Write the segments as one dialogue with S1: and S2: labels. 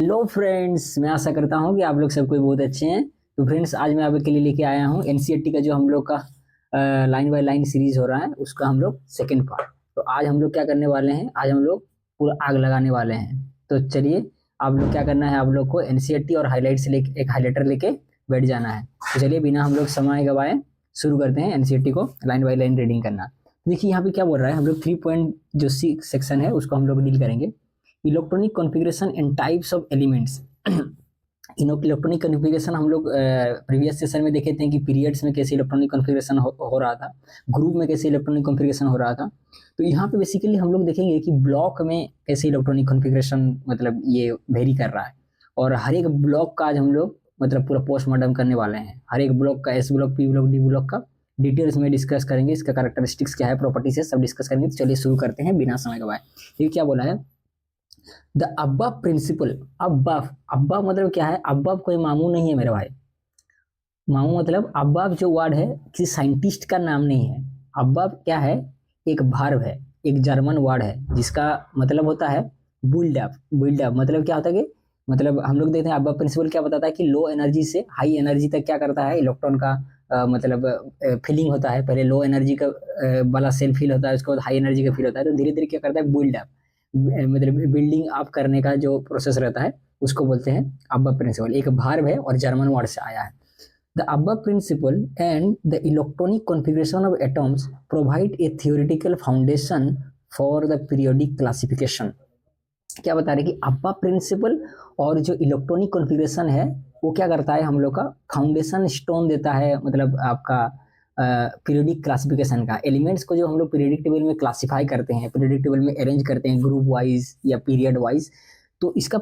S1: Hello friends, मैं आशा करता हूँ कि आप लोग सब कोई बहुत अच्छे हैं। तो फ्रेंड्स, आज मैं आपके लिए लेके आया हूँ एनसीईआरटी का जो हम लोग का लाइन बाय लाइन सीरीज हो रहा है, उसका हम लोग सेकंड पार्ट। तो आज हम लोग क्या करने वाले हैं, आज हम लोग पूरा आग लगाने वाले हैं। तो चलिए, आप लोग क्या करना है, आप लोग को एनसीईआरटी और हाईलाइट से लेके एक हाईलाइटर लेके बैठ जाना है। तो चलिए, बिना हम लोग समय गवाए शुरू करते हैं एनसीईआरटी को लाइन बाय लाइन रीडिंग करना। देखिए यहाँ पे क्या बोल रहा है, हम लोग 3 जो सेक्शन है उसको हम लोग डील करेंगे। Electronic configuration and types of elements. Electronic configuration हम लोग प्रीवियस सेशन में देखे थे कि पीरियड्स में कैसे इलेक्ट्रॉनिक कॉन्फ़िगरेशन हो रहा था, ग्रुप में कैसे इलेक्ट्रॉनिक कॉन्फ़िगरेशन हो रहा था। तो यहाँ पे बेसिकली हम लोग देखेंगे कि ब्लॉक में कैसे इलेक्ट्रॉनिक कॉन्फ़िगरेशन मतलब ये वेरी कर रहा है। और हर एक ब्लॉक का आज हम लोग मतलब पूरा पोस्टमार्टम करने वाले हैं। हर एक ब्लॉक का, S block, P block, D block का डिटेल्स में डिस्कस करेंगे। इसका कैरेक्टरिस्टिक्स क्या है, प्रॉपर्टीज है, सब डिस्कस करेंगे। तो चलिए शुरू करते हैं बिना समय गवाए। ये क्या बोला है, द अब्बा प्रिंसिपल। अब्बा मतलब क्या है, अब्बा कोई मामू नहीं है मेरे भाई। मामू मतलब अब्बा जो वर्ड है किसी साइंटिस्ट का नाम नहीं है। अब्बा क्या है, एक वर्ब है, एक जर्मन वर्ड है जिसका मतलब होता है बिल्ड अप। बिल्ड अप मतलब क्या होता है कि मतलब हम लोग देखते हैं अब्बा प्रिंसिपल क्या बताता है कि लो एनर्जी से हाई एनर्जी तक क्या करता है, इलेक्ट्रॉन का मतलब फीलिंग होता है। पहले लो एनर्जी का वाला सेल फील होता है, उसके बाद हाई एनर्जी का फील होता है। तो धीरे धीरे क्या करता है, बिल्ड अप मतलब बिल्डिंग अप करने का जो प्रोसेस रहता है उसको बोलते हैं अब्बा प्रिंसिपल। एक वर्ब है और जर्मन वर्ड से आया है। The aufbau principle and the electronic configuration of atoms provide a theoretical foundation for the periodic classification. क्या बता रहे कि अब्बा प्रिंसिपल और जो इलेक्ट्रॉनिक कॉन्फ़िगरेशन है वो क्या करता है, हम लोग का फाउंडेशन स्टोन देता है। मतलब आपका पीरियोडिक क्लासिफिकेशन का एलिमेंट्स को जो हम लोग पीरियोडिक टेबल में क्लासिफाई करते हैं, पीरियोडिक टेबल में अरेंज करते हैं ग्रुप वाइज या पीरियड वाइज। तो इसका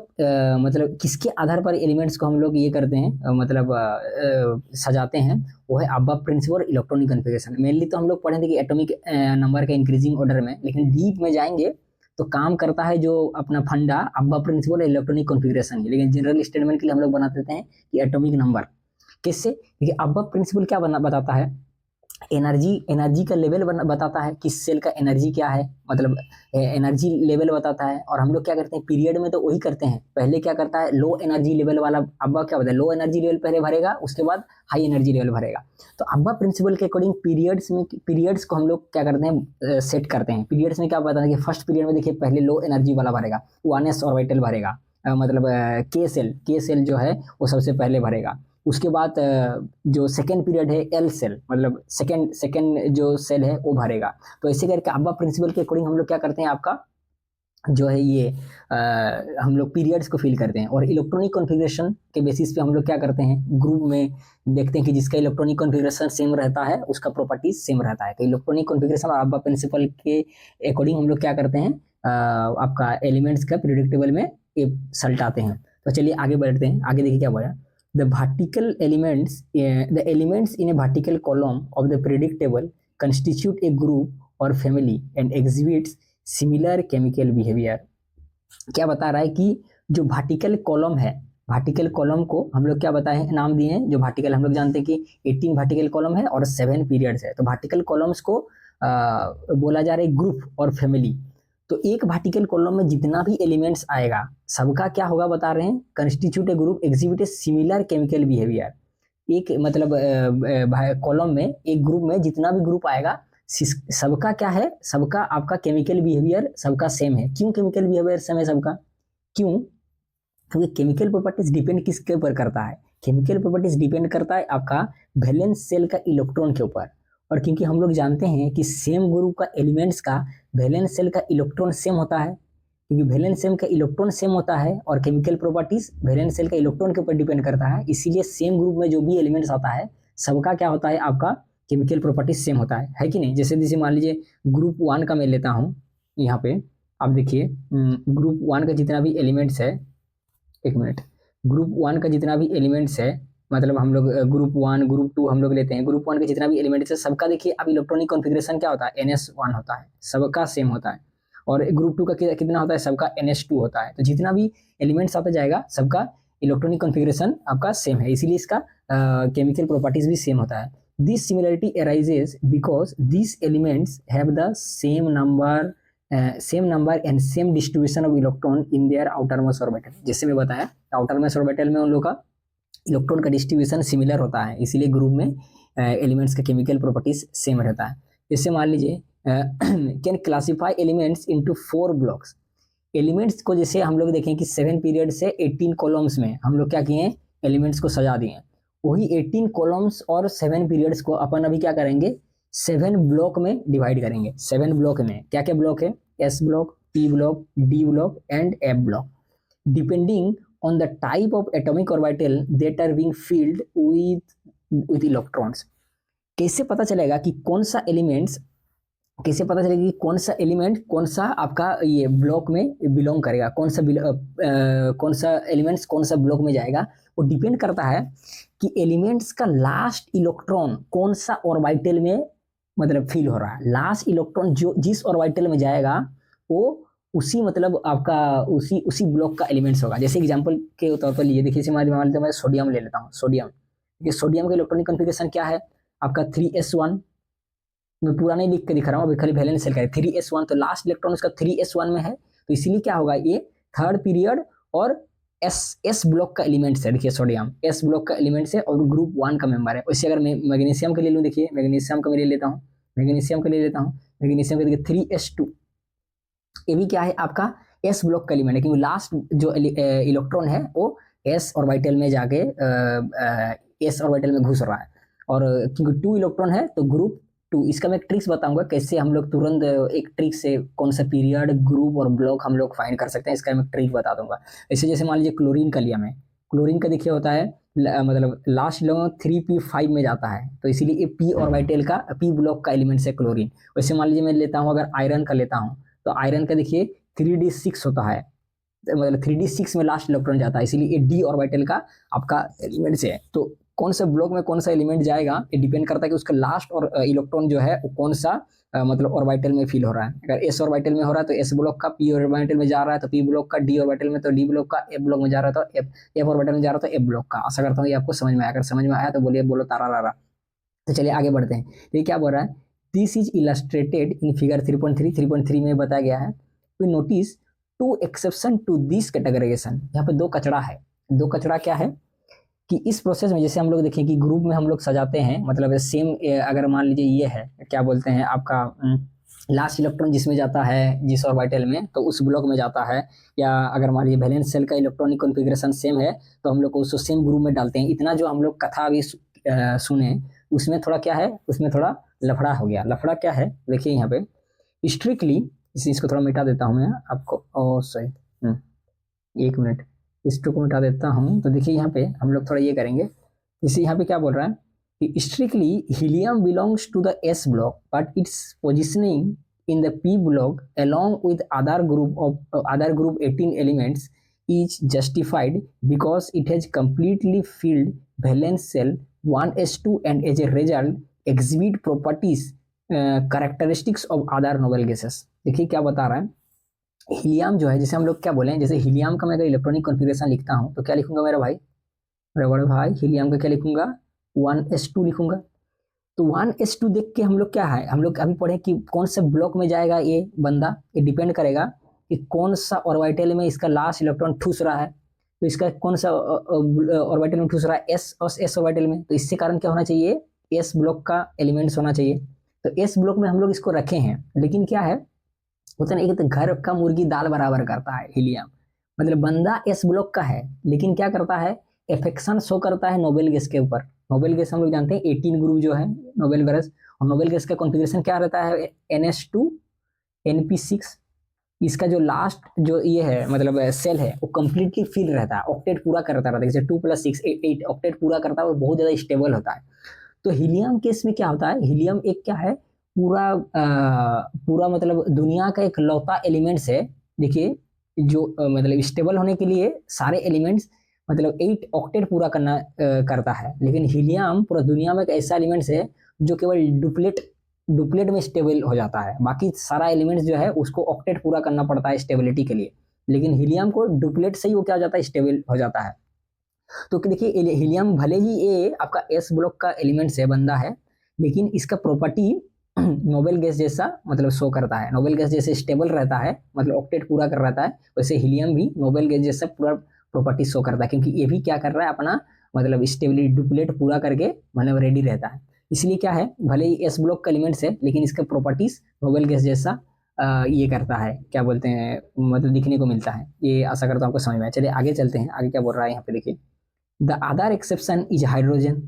S1: मतलब किसके आधार पर एलिमेंट्स को हम लोग ये करते हैं मतलब सजाते हैं, वो है अब्बा प्रिंसिपल और इलेक्ट्रॉनिक कॉन्फ़िगरेशन। मेनली तो हम लोग पढ़े थे कि एटॉमिक नंबर का इंक्रीजिंग ऑर्डर में, लेकिन डीप में जाएंगे तो काम करता है जो अपना फंडा अब्बा प्रिंसिपल और इलेक्ट्रॉनिक कॉन्फ़िगरेशन ही। लेकिन जनरल स्टेटमेंट के लिए हम लोग बना देते हैं कि एटॉमिक नंबर। किससे, देखिए अब्बा प्रिंसिपल क्या बताता है, एनर्जी का लेवल बताता है, किस सेल का एनर्जी क्या है, मतलब एनर्जी लेवल बताता है। और हम लोग क्या करते हैं पीरियड में, तो वही करते हैं। पहले क्या करता है, लो एनर्जी लेवल वाला अब्बा क्या बताता है, लो एनर्जी लेवल पहले भरेगा, उसके बाद हाई एनर्जी लेवल भरेगा। तो अब्बा प्रिंसिपल के अकॉर्डिंग पीरियड्स को हम लोग क्या करते हैं, सेट करते हैं। पीरियड्स में क्या बताता है कि फर्स्ट पीरियड में देखिए पहले लो एनर्जी वाला भरेगा, 1s ऑर्बिटल भरेगा, मतलब के सेल जो है वो सबसे पहले भरेगा। उसके बाद जो सेकेंड पीरियड है एल सेल, मतलब सेकेंड जो सेल है वो भरेगा। तो ऐसे करके अब्बा प्रिंसिपल के अकॉर्डिंग हम लोग क्या करते हैं, आपका जो है ये हम लोग पीरियड्स को फिल करते हैं। और इलेक्ट्रॉनिक कॉन्फ़िगरेशन के बेसिस पे हम लोग क्या करते हैं, ग्रुप में देखते हैं कि जिसका इलेक्ट्रॉनिक कॉन्फ़िगरेशन सेम रहता है उसका प्रॉपर्टीज सेम रहता है। तो इलेक्ट्रॉनिक कॉन्फ़िगरेशन और अब्बा प्रिंसिपल के अकॉर्डिंग हम लोग क्या करते हैं, आपका एलिमेंट्स का पीरियोडिक टेबल में ये सल्टाते हैं। तो चलिए आगे बढ़ते हैं। आगे देखिए क्या बोला, the vertical elements the elements in a vertical column of the periodic table constitute a group or family and exhibits similar chemical behavior। क्या बता रहा है कि जो वर्टिकल कॉलम है, वर्टिकल कॉलम को हम लोग क्या बताए हैं, नाम दिए हैं। जो वर्टिकल हम लोग जानते हैं कि 18 वर्टिकल कॉलम है और 7 पीरियड्स है। तो वर्टिकल कॉलम्स को बोला जा रहा है ग्रुप और फैमिली। तो एक वर्टिकल कॉलम में जितना भी एलिमेंट्स आएगा सबका क्या होगा बता रहे हैं, constitute A group exhibit a similar chemical behaviour. एक मतलब कॉलम में, एक ग्रुप में जितना भी ग्रुप आएगा सबका क्या है, सबका आपका केमिकल बिहेवियर सबका सेम है। क्यों केमिकल बिहेवियर सेम है सबका, क्यों, क्योंकि केमिकल प्रॉपर्टीज डिपेंड किसके ऊपर करता है, केमिकल प्रॉपर्टीज डिपेंड करता है आपका वैलेंस सेल का इलेक्ट्रॉन के ऊपर। और क्योंकि हम लोग जानते हैं कि सेम ग्रुप का एलिमेंट्स का वैलेंस सेल का इलेक्ट्रॉन सेम होता है, क्योंकि वैलेंस सेल का इलेक्ट्रॉन सेम होता है और केमिकल प्रॉपर्टीज वैलेंस सेल का इलेक्ट्रॉन के ऊपर डिपेंड करता है। इसीलिए सेम ग्रुप में जो भी एलिमेंट्स आता है सबका क्या होता है, आपका केमिकल प्रॉपर्टीज सेम होता है कि नहीं। जैसे मान लीजिए ग्रुप 1 का मैं लेता हूँ, यहाँ पे आप देखिए ग्रुप 1 का जितना भी एलिमेंट्स है, एक मिनट, ग्रुप 1 का जितना भी एलिमेंट्स है, मतलब हम लोग ग्रुप 1 ग्रुप 2 हम लोग लेते हैं। ग्रुप 1 के जितना भी एलिमेंट्स है सबका देखिए अब इलेक्ट्रॉनिक कॉन्फ़िगरेशन क्या होता है, NS1 होता है, सबका सेम होता है। और ग्रुप 2 का कितना होता है, सबका NS2 होता है। तो जितना भी एलिमेंट्स आता जाएगा सबका इलेक्ट्रॉनिक कॉन्फ़िगरेशन आपका सेम है, इसीलिए इसका केमिकल प्रॉपर्टीज भी सेम होता है। This similarity arises because this elements have the same number same number and same distribution of electron in their outermost orbital. जैसे मैं बताया आउटरमोस्ट ऑर्बिटल में उन लोगों का इलेक्ट्रॉन का डिस्ट्रीब्यूशन सिमिलर होता है, इसीलिए ग्रुप में एलिमेंट्स का केमिकल प्रॉपर्टीज सेम रहता है। जैसे मान लीजिए can classify elements into 4 blocks. Elements को जैसे हम लोग देखें कि 7 पीरियड से 18 कॉलम्स में हम लोग क्या किए, एलिमेंट्स को सजा दिए। वही 18 कॉलम्स और 7 पीरियड्स को अपन अभी क्या करेंगे, 7 ब्लॉक में डिवाइड करेंगे। 7 ब्लॉक में क्या क्या ब्लॉक है, S block, P block, D block and F block, depending on the type of atomic orbital that are being filled with electrons. कैसे पता चलेगा कि कौन सा एलिमेंट्स, कैसे पता चलेगा कि कौन सा एलिमेंट कौन सा आपका ये ब्लॉक में बिलोंग करेगा, कौन सा एलिमेंट्स कौन सा ब्लॉक में जाएगा, वो डिपेंड करता है कि एलिमेंट्स का लास्ट इलेक्ट्रॉन कौन सा ऑर्बिटल में मतलब फील हो रहा है। लास्ट इलेक्ट्रॉन जो जिस ऑर्बिटल में जाएगा वो उसी मतलब आपका उसी ब्लॉक का एलिमेंट्स होगा। जैसे एग्जांपल के तौर पर लिए देखिए, मान लेते हैं मैं सोडियम ले लेता हूँ। सोडियम, ये सोडियम का इलेक्ट्रॉनिक कॉन्फ़िगरेशन क्या है आपका 3s1। मैं पूरा नहीं लिख के दिखा रहा हूँ, अभी खाली वैलेंस सेल का है 3s1, तो लास्ट इलेक्ट्रॉन उसका 3s1 में है, तो इसीलिए क्या होगा, ये थर्ड पीरियड और एस ब्लॉक का एलिमेंट्स है। देखिए सोडियम एस ब्लॉक का एलिमेंट्स है और ग्रुप 1 का मेंबर है। वैसे अगर मैं मैग्नीशियम के ले लूँ, देखिए मैग्नीशियम का मैं ले लेता हूँ, मैग्नीशियम का ले लेता हूँ, मैग्नीशियम का देखिए 3s2, ये भी क्या है आपका एस ब्लॉक का एलिमेंट है, क्योंकि लास्ट जो इलेक्ट्रॉन है वो एस ऑर्बिटल में जाके एस ऑर्बिटल में घुस रहा है, और क्योंकि 2 इलेक्ट्रॉन है तो ग्रुप 2। इसका मैं एक ट्रिक्स बताऊंगा कैसे हम लोग तुरंत एक ट्रिक से कौन सा पीरियड, ग्रुप और ब्लॉक हम लोग फाइंड कर सकते हैं, इसका मैं ट्रिक बता दूंगा। ऐसे जैसे मान लीजिए क्लोरीन का लिया मैं, क्लोरीन का देखिए होता है मतलब लास्ट इलेक्ट्रॉन 3p5 में जाता है, तो इसीलिए ये पी ऑर्बिटल का पी ब्लॉक का एलिमेंट है क्लोरीन। वैसे मान लीजिए मैं लेता हूँ अगर आयरन का लेता हूँ, तो आयरन का देखिए 3d6 होता है, मतलब 3d6 में लास्ट इलेक्ट्रॉन जाता है, इसीलिए ये डी ऑर्बिटल का आपका एलिमेंट है। तो कौन सा ब्लॉक में कौन सा एलिमेंट जाएगा ये डिपेंड करता है कि उसका लास्ट और इलेक्ट्रॉन जो है वो कौन सा मतलब ऑर्बिटल में फील हो रहा है। अगर एस ऑर्बिटल में हो रहा है तो एस ब्लॉक का, पी ऑर्बिटल में जा रहा है तो पी ब्लॉक का, डी ऑर्बिटल में तो डी ब्लॉक का, एफ ब्लॉक में जा रहा है तो एफ ऑर्बिटल में जा रहा है तो एफ ब्लॉक का। आशा करता हूँ ये आपको समझ में आया, अगर समझ में आया तो बोलिए बोलो तारा रारा। तो चलिए आगे बढ़ते हैं। ये क्या बोल रहा है, this is illustrated in figure 3.3 में बताया गया है। We notice 2 exception to this categorization. यहाँ पे 2 कचड़ा है। 2 कचड़ा क्या है कि इस प्रोसेस में जैसे हम लोग देखें कि ग्रुप में हम लोग सजाते हैं, मतलब सेम अगर मान लीजिए ये है क्या बोलते हैं आपका लास्ट इलेक्ट्रॉन जिसमें जाता है जिस ऑर्बिटल में, तो उस ब्लॉक में जाता है, या अगर मान लीजिए वैलेंस शेल का इलेक्ट्रॉनिक कॉन्फ़िगरेशन सेम है तो हम लोग को उसको सेम ग्रुप में डालते हैं। इतना जो हम लोग कथा अभी सुने उसमें थोड़ा क्या है, उसमें थोड़ा लफड़ा हो गया। लफड़ा क्या है देखिए यहाँ पे स्ट्रिक्टली, इसको थोड़ा मिटा देता हूँ मैं आपको, ओ सॉरी 1 मिनट, इसको को मिटा देता हूँ। तो देखिए यहाँ पे हम लोग थोड़ा ये करेंगे, जैसे यहाँ पे क्या बोल रहा है कि strictly helium belongs to the S block but its positioning in the P block along with other group 18 elements is justified because it has completely filled valence shell 1s2 and as a result exhibit properties characteristics of other noble gases। देखिए क्या बता रहा है, helium जो है, जैसे हम लोग क्या बोले, जैसे हीलियम का मैं अगर इलेक्ट्रॉनिक कॉन्फ़िगरेशन लिखता हूँ तो क्या लिखूंगा मेरा भाई, मेरा बड़ा भाई, हीलियम का क्या लिखूंगा 1s2 लिखूंगा। तो 1s2 देख के हम लोग क्या है, हम लोग अभी पढ़े कि कौन से ब्लॉक में जाएगा ये बंदा, ये डिपेंड करेगा कि कौन सा ऑर्बिटल में इसका लास्ट इलेक्ट्रॉन ठूस रहा है। तो इसका कौन सा ऑर्बिटल में ठूस रहा है, एस ऑर्बिटल में, तो इससे कारण क्या होना चाहिए, एस ब्लॉक का एलिमेंट्स होना चाहिए। तो एस ब्लॉक में हम लोग इसको रखे हैं, लेकिन क्या है होता है, एक तो घर का मुर्गी दाल बराबर करता है हीलियम, मतलब बंदा एस ब्लॉक का है लेकिन क्या करता है, एफेक्शन शो करता है नोबेल गैस के ऊपर। नोबेल गैस हम लोग जानते हैं 18 ग्रुप जो है नोबेल गैस, और नोबेल गैस का कॉन्फ़िगरेशन क्या रहता है NH2 NP6। इसका जो लास्ट जो ये है मतलब सेल है वो कंप्लीटली फिल रहता है, ऑक्टेट पूरा करता रहता है, जैसे 2 + 6 8 ऑक्टेट पूरा करता है और बहुत ज़्यादा स्टेबल होता है। तो हीलियम केस में क्या होता है, हीलियम एक क्या है पूरा मतलब दुनिया का एक लौता एलिमेंट्स है। देखिए जो मतलब स्टेबल होने के लिए सारे एलिमेंट्स मतलब 8 ऑक्टेट पूरा करना करता है, लेकिन हीलियम पूरा दुनिया में एक ऐसा एलिमेंट्स है जो केवल डुप्लेट में स्टेबल हो जाता है। बाकी सारा एलिमेंट्स जो है उसको ऑक्टेट पूरा करना पड़ता है स्टेबिलिटी के लिए, लेकिन हीलियम को डुप्लेट से ही वो क्या हो जाता है, स्टेबल हो जाता है। तो देखिए हीलियम भले ही ये आपका एस ब्लॉक का एलिमेंट्स है, बंदा है, लेकिन इसका प्रॉपर्टी नोबेल गैस जैसा मतलब शो करता है। नोबेल गैस जैसे स्टेबल रहता है, मतलब ऑक्टेट पूरा कर रहता है, वैसे हीलियम भी नोबेल गैस जैसा पूरा प्रॉपर्टी शो करता है, क्योंकि ये भी क्या कर रहा है अपना मतलब स्टेबिलिटी डुप्लेट पूरा करके मतलब रेडी रहता है। इसलिए क्या है, भले ही एस ब्लॉक का एलिमेंट्स है लेकिन इसका प्रॉपर्टीज नोबेल गैस जैसा ये करता है, क्या बोलते हैं मतलब दिखने को मिलता है। ये आशा करता हूँ आपको समझ में आया। चलिए आगे चलते हैं, आगे क्या बोल रहा है यहाँ पे देखिए। The other exception is hydrogen.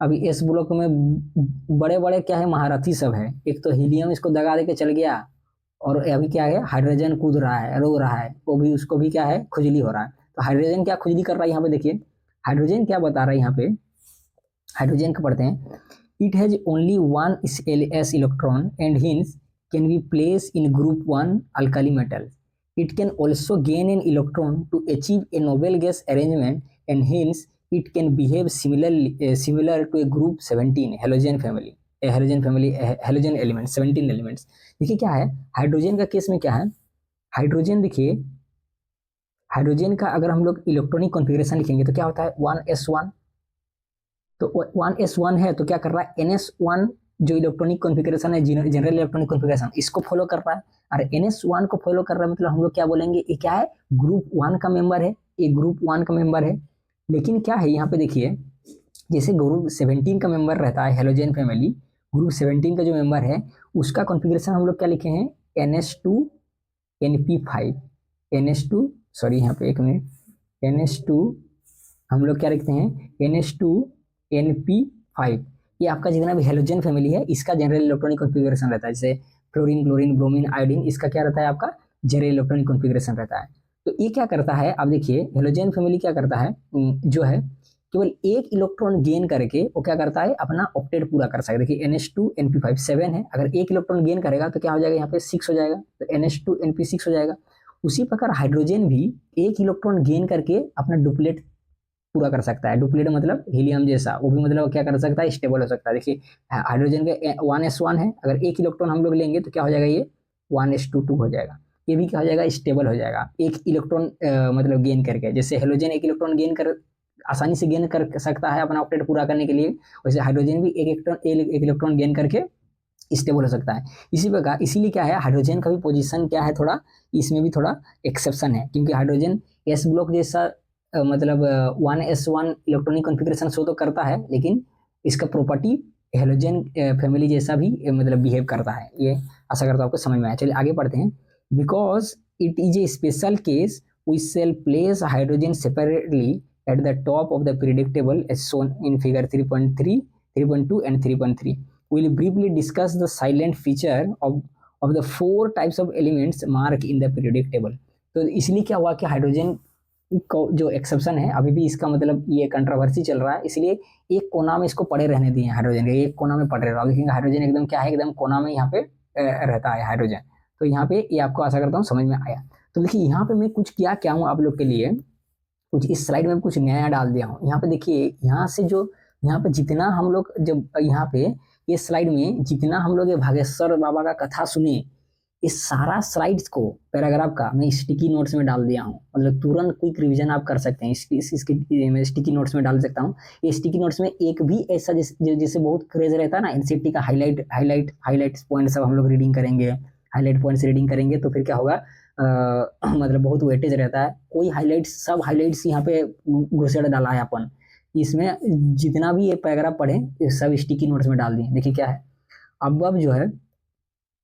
S1: अभी एस ब्लॉक में बड़े बड़े क्या है महारथी सब है। एक तो हीलियम इसको दगा दे के चल गया, और अभी क्या है हाइड्रोजन कूद रहा है, रो रहा है, वो भी उसको भी क्या है खुजली हो रहा है। तो हाइड्रोजन क्या खुजली कर रहा है यहाँ पे देखिए। हाइड्रोजन क्या बता रहा है यहाँ पे, हाइड्रोजन का पढ़ते हैं। It has only one S electron and hints can be place in group one alkali metal. It can also gain an electron to achieve a noble gas arrangement, and hence it can behave similar to a group 17 halogen family, halogen elements 17 elements। देखिए क्या है hydrogen का case में क्या है, hydrogen देखिए, hydrogen का अगर हम लोग इलेक्ट्रॉनिक कॉन्फ़िगरेशन लिखेंगे तो क्या होता है 1s1। तो 1s1 है तो क्या कर रहा है ns1 जो इलेक्ट्रॉनिक कॉन्फ़िगरेशन है, जनरल इलेक्ट्रॉनिक कॉन्फ़िगरेशन, इसको फॉलो कर रहा है। और ns1 को फॉलो कर रहा है मतलब हम लोग क्या बोलेंगे, ये क्या है ग्रुप 1 का मेंबर है, ये ग्रुप 1 का मेंबर है। लेकिन क्या है यहाँ पे देखिए, जैसे ग्रुप 17 का मेंबर रहता है हेलोजन फैमिली, ग्रुप 17 का जो मेंबर है उसका कॉन्फ़िगरेशन हम लोग क्या लिखे हैं ns2 np5 ns2, सॉरी यहाँ पे एक मिनट, ns2 हम लोग क्या लिखते हैं ns2 np5। ये आपका जितना भी हेलोजन फैमिली है इसका जनरल इलेक्ट्रॉनिक कॉन्फ़िगरेशन रहता है। जैसे फ्लोरीन, क्लोरीन, ब्रोमीन, आयोडीन, इसका क्या रहता है आपका जनरल इलेक्ट्रॉनिक कॉन्फ़िगरेशन रहता है। तो ये क्या करता है, आप देखिए हेलोजन फैमिली क्या करता है, जो है केवल एक इलेक्ट्रॉन गेन करके वो क्या करता है अपना ऑक्टेट पूरा कर सकता है। देखिए NH2 NP5 7 है, अगर एक इलेक्ट्रॉन गेन करेगा तो क्या हो जाएगा यहाँ पे 6 हो जाएगा, तो NH2 NP6 हो जाएगा। उसी प्रकार हाइड्रोजन भी एक इलेक्ट्रॉन गेन करके अपना डुप्लेट पूरा कर सकता है। डुप्लेट मतलब हीलियम जैसा, वो भी मतलब क्या कर सकता है स्टेबल हो सकता है। देखिए हाइड्रोजन के 1s1 है, अगर एक इलेक्ट्रॉन हम लोग लेंगे तो क्या हो जाएगा ये 1s2 हो जाएगा, ये भी क्या हो जाएगा स्टेबल हो जाएगा एक इलेक्ट्रॉन मतलब गेन करके। जैसे हेलोजन एक इलेक्ट्रॉन गेन कर आसानी से गेन कर सकता है अपना ऑक्टेट पूरा करने के लिए, वैसे हाइड्रोजन भी एक इलेक्ट्रॉन गेन करके स्टेबल हो सकता है। इसी प्रकार इसीलिए क्या है हाइड्रोजन का भी पोजीशन क्या है थोड़ा, इसमें भी थोड़ा एक्सेप्शन है, क्योंकि हाइड्रोजन एस ब्लॉक जैसा मतलब 1s1 इलेक्ट्रॉनिक कॉन्फ़िगरेशन शो तो करता है, लेकिन इसका प्रॉपर्टी हेलोजन फैमिली जैसा भी मतलब बिहेव करता है। ये आशा करता हूँ आपको समझ में आया। चलिए आगे पढ़ते हैं। Because it is a special case we shall place hydrogen separately at the top of the periodic table as shown in figure 3.3, 3.2 and 3.3। We will briefly discuss the silent feature of the 4 types of elements marked in the periodic table। तो इसलिए क्या हुआ कि hydrogen को जो exception है अभी भी इसका मतलब ये कंट्रोवर्सी चल रहा है, इसलिए एक कोना में इसको पड़े रहने दिए हाइड्रोजन के, एक कोना में पड़े रहा। देखेंगे हाइड्रोजन एकदम क्या है एकदम कोना में यहाँ पे रहता है हाइड्रोजन। तो यहाँ पे ये आपको आशा करता हूँ समझ में आया। तो देखिए यहाँ पे मैं कुछ क्या हूँ आप लोग के लिए, कुछ इस स्लाइड में कुछ नया डाल दिया हूँ। यहाँ पे देखिए यहाँ से जो यहाँ पे जितना हम लोग जब यहाँ पे ये स्लाइड में जितना हम लोग ये भागेश्वर बाबा का कथा सुने, इस सारा स्लाइड्स को पैराग्राफ का मैं स्टिकी नोट्स में डाल दिया हूँ। मतलब तुरंत क्विक रिवीजन आप कर सकते हैं, इसकी मैं स्टिकी नोट्स में डाल सकता हूँ। ये स्टिकी नोट्स में एक भी ऐसा जैसे बहुत क्रेज रहता है ना एनसीईआरटी का हाईलाइट पॉइंट सब हम लोग रीडिंग करेंगे, हाईलाइट पॉइंट्स रीडिंग करेंगे तो फिर क्या होगा मतलब बहुत वेटेज रहता है। कोई हाईलाइट्स सब हाईलाइट्स यहाँ पे घुसेड़ डाला है अपन, इसमें जितना भी ये पैराग्राफ पढ़े ये सब स्टिकी नोट्स में डाल दिए। देखिए क्या है, अबव जो है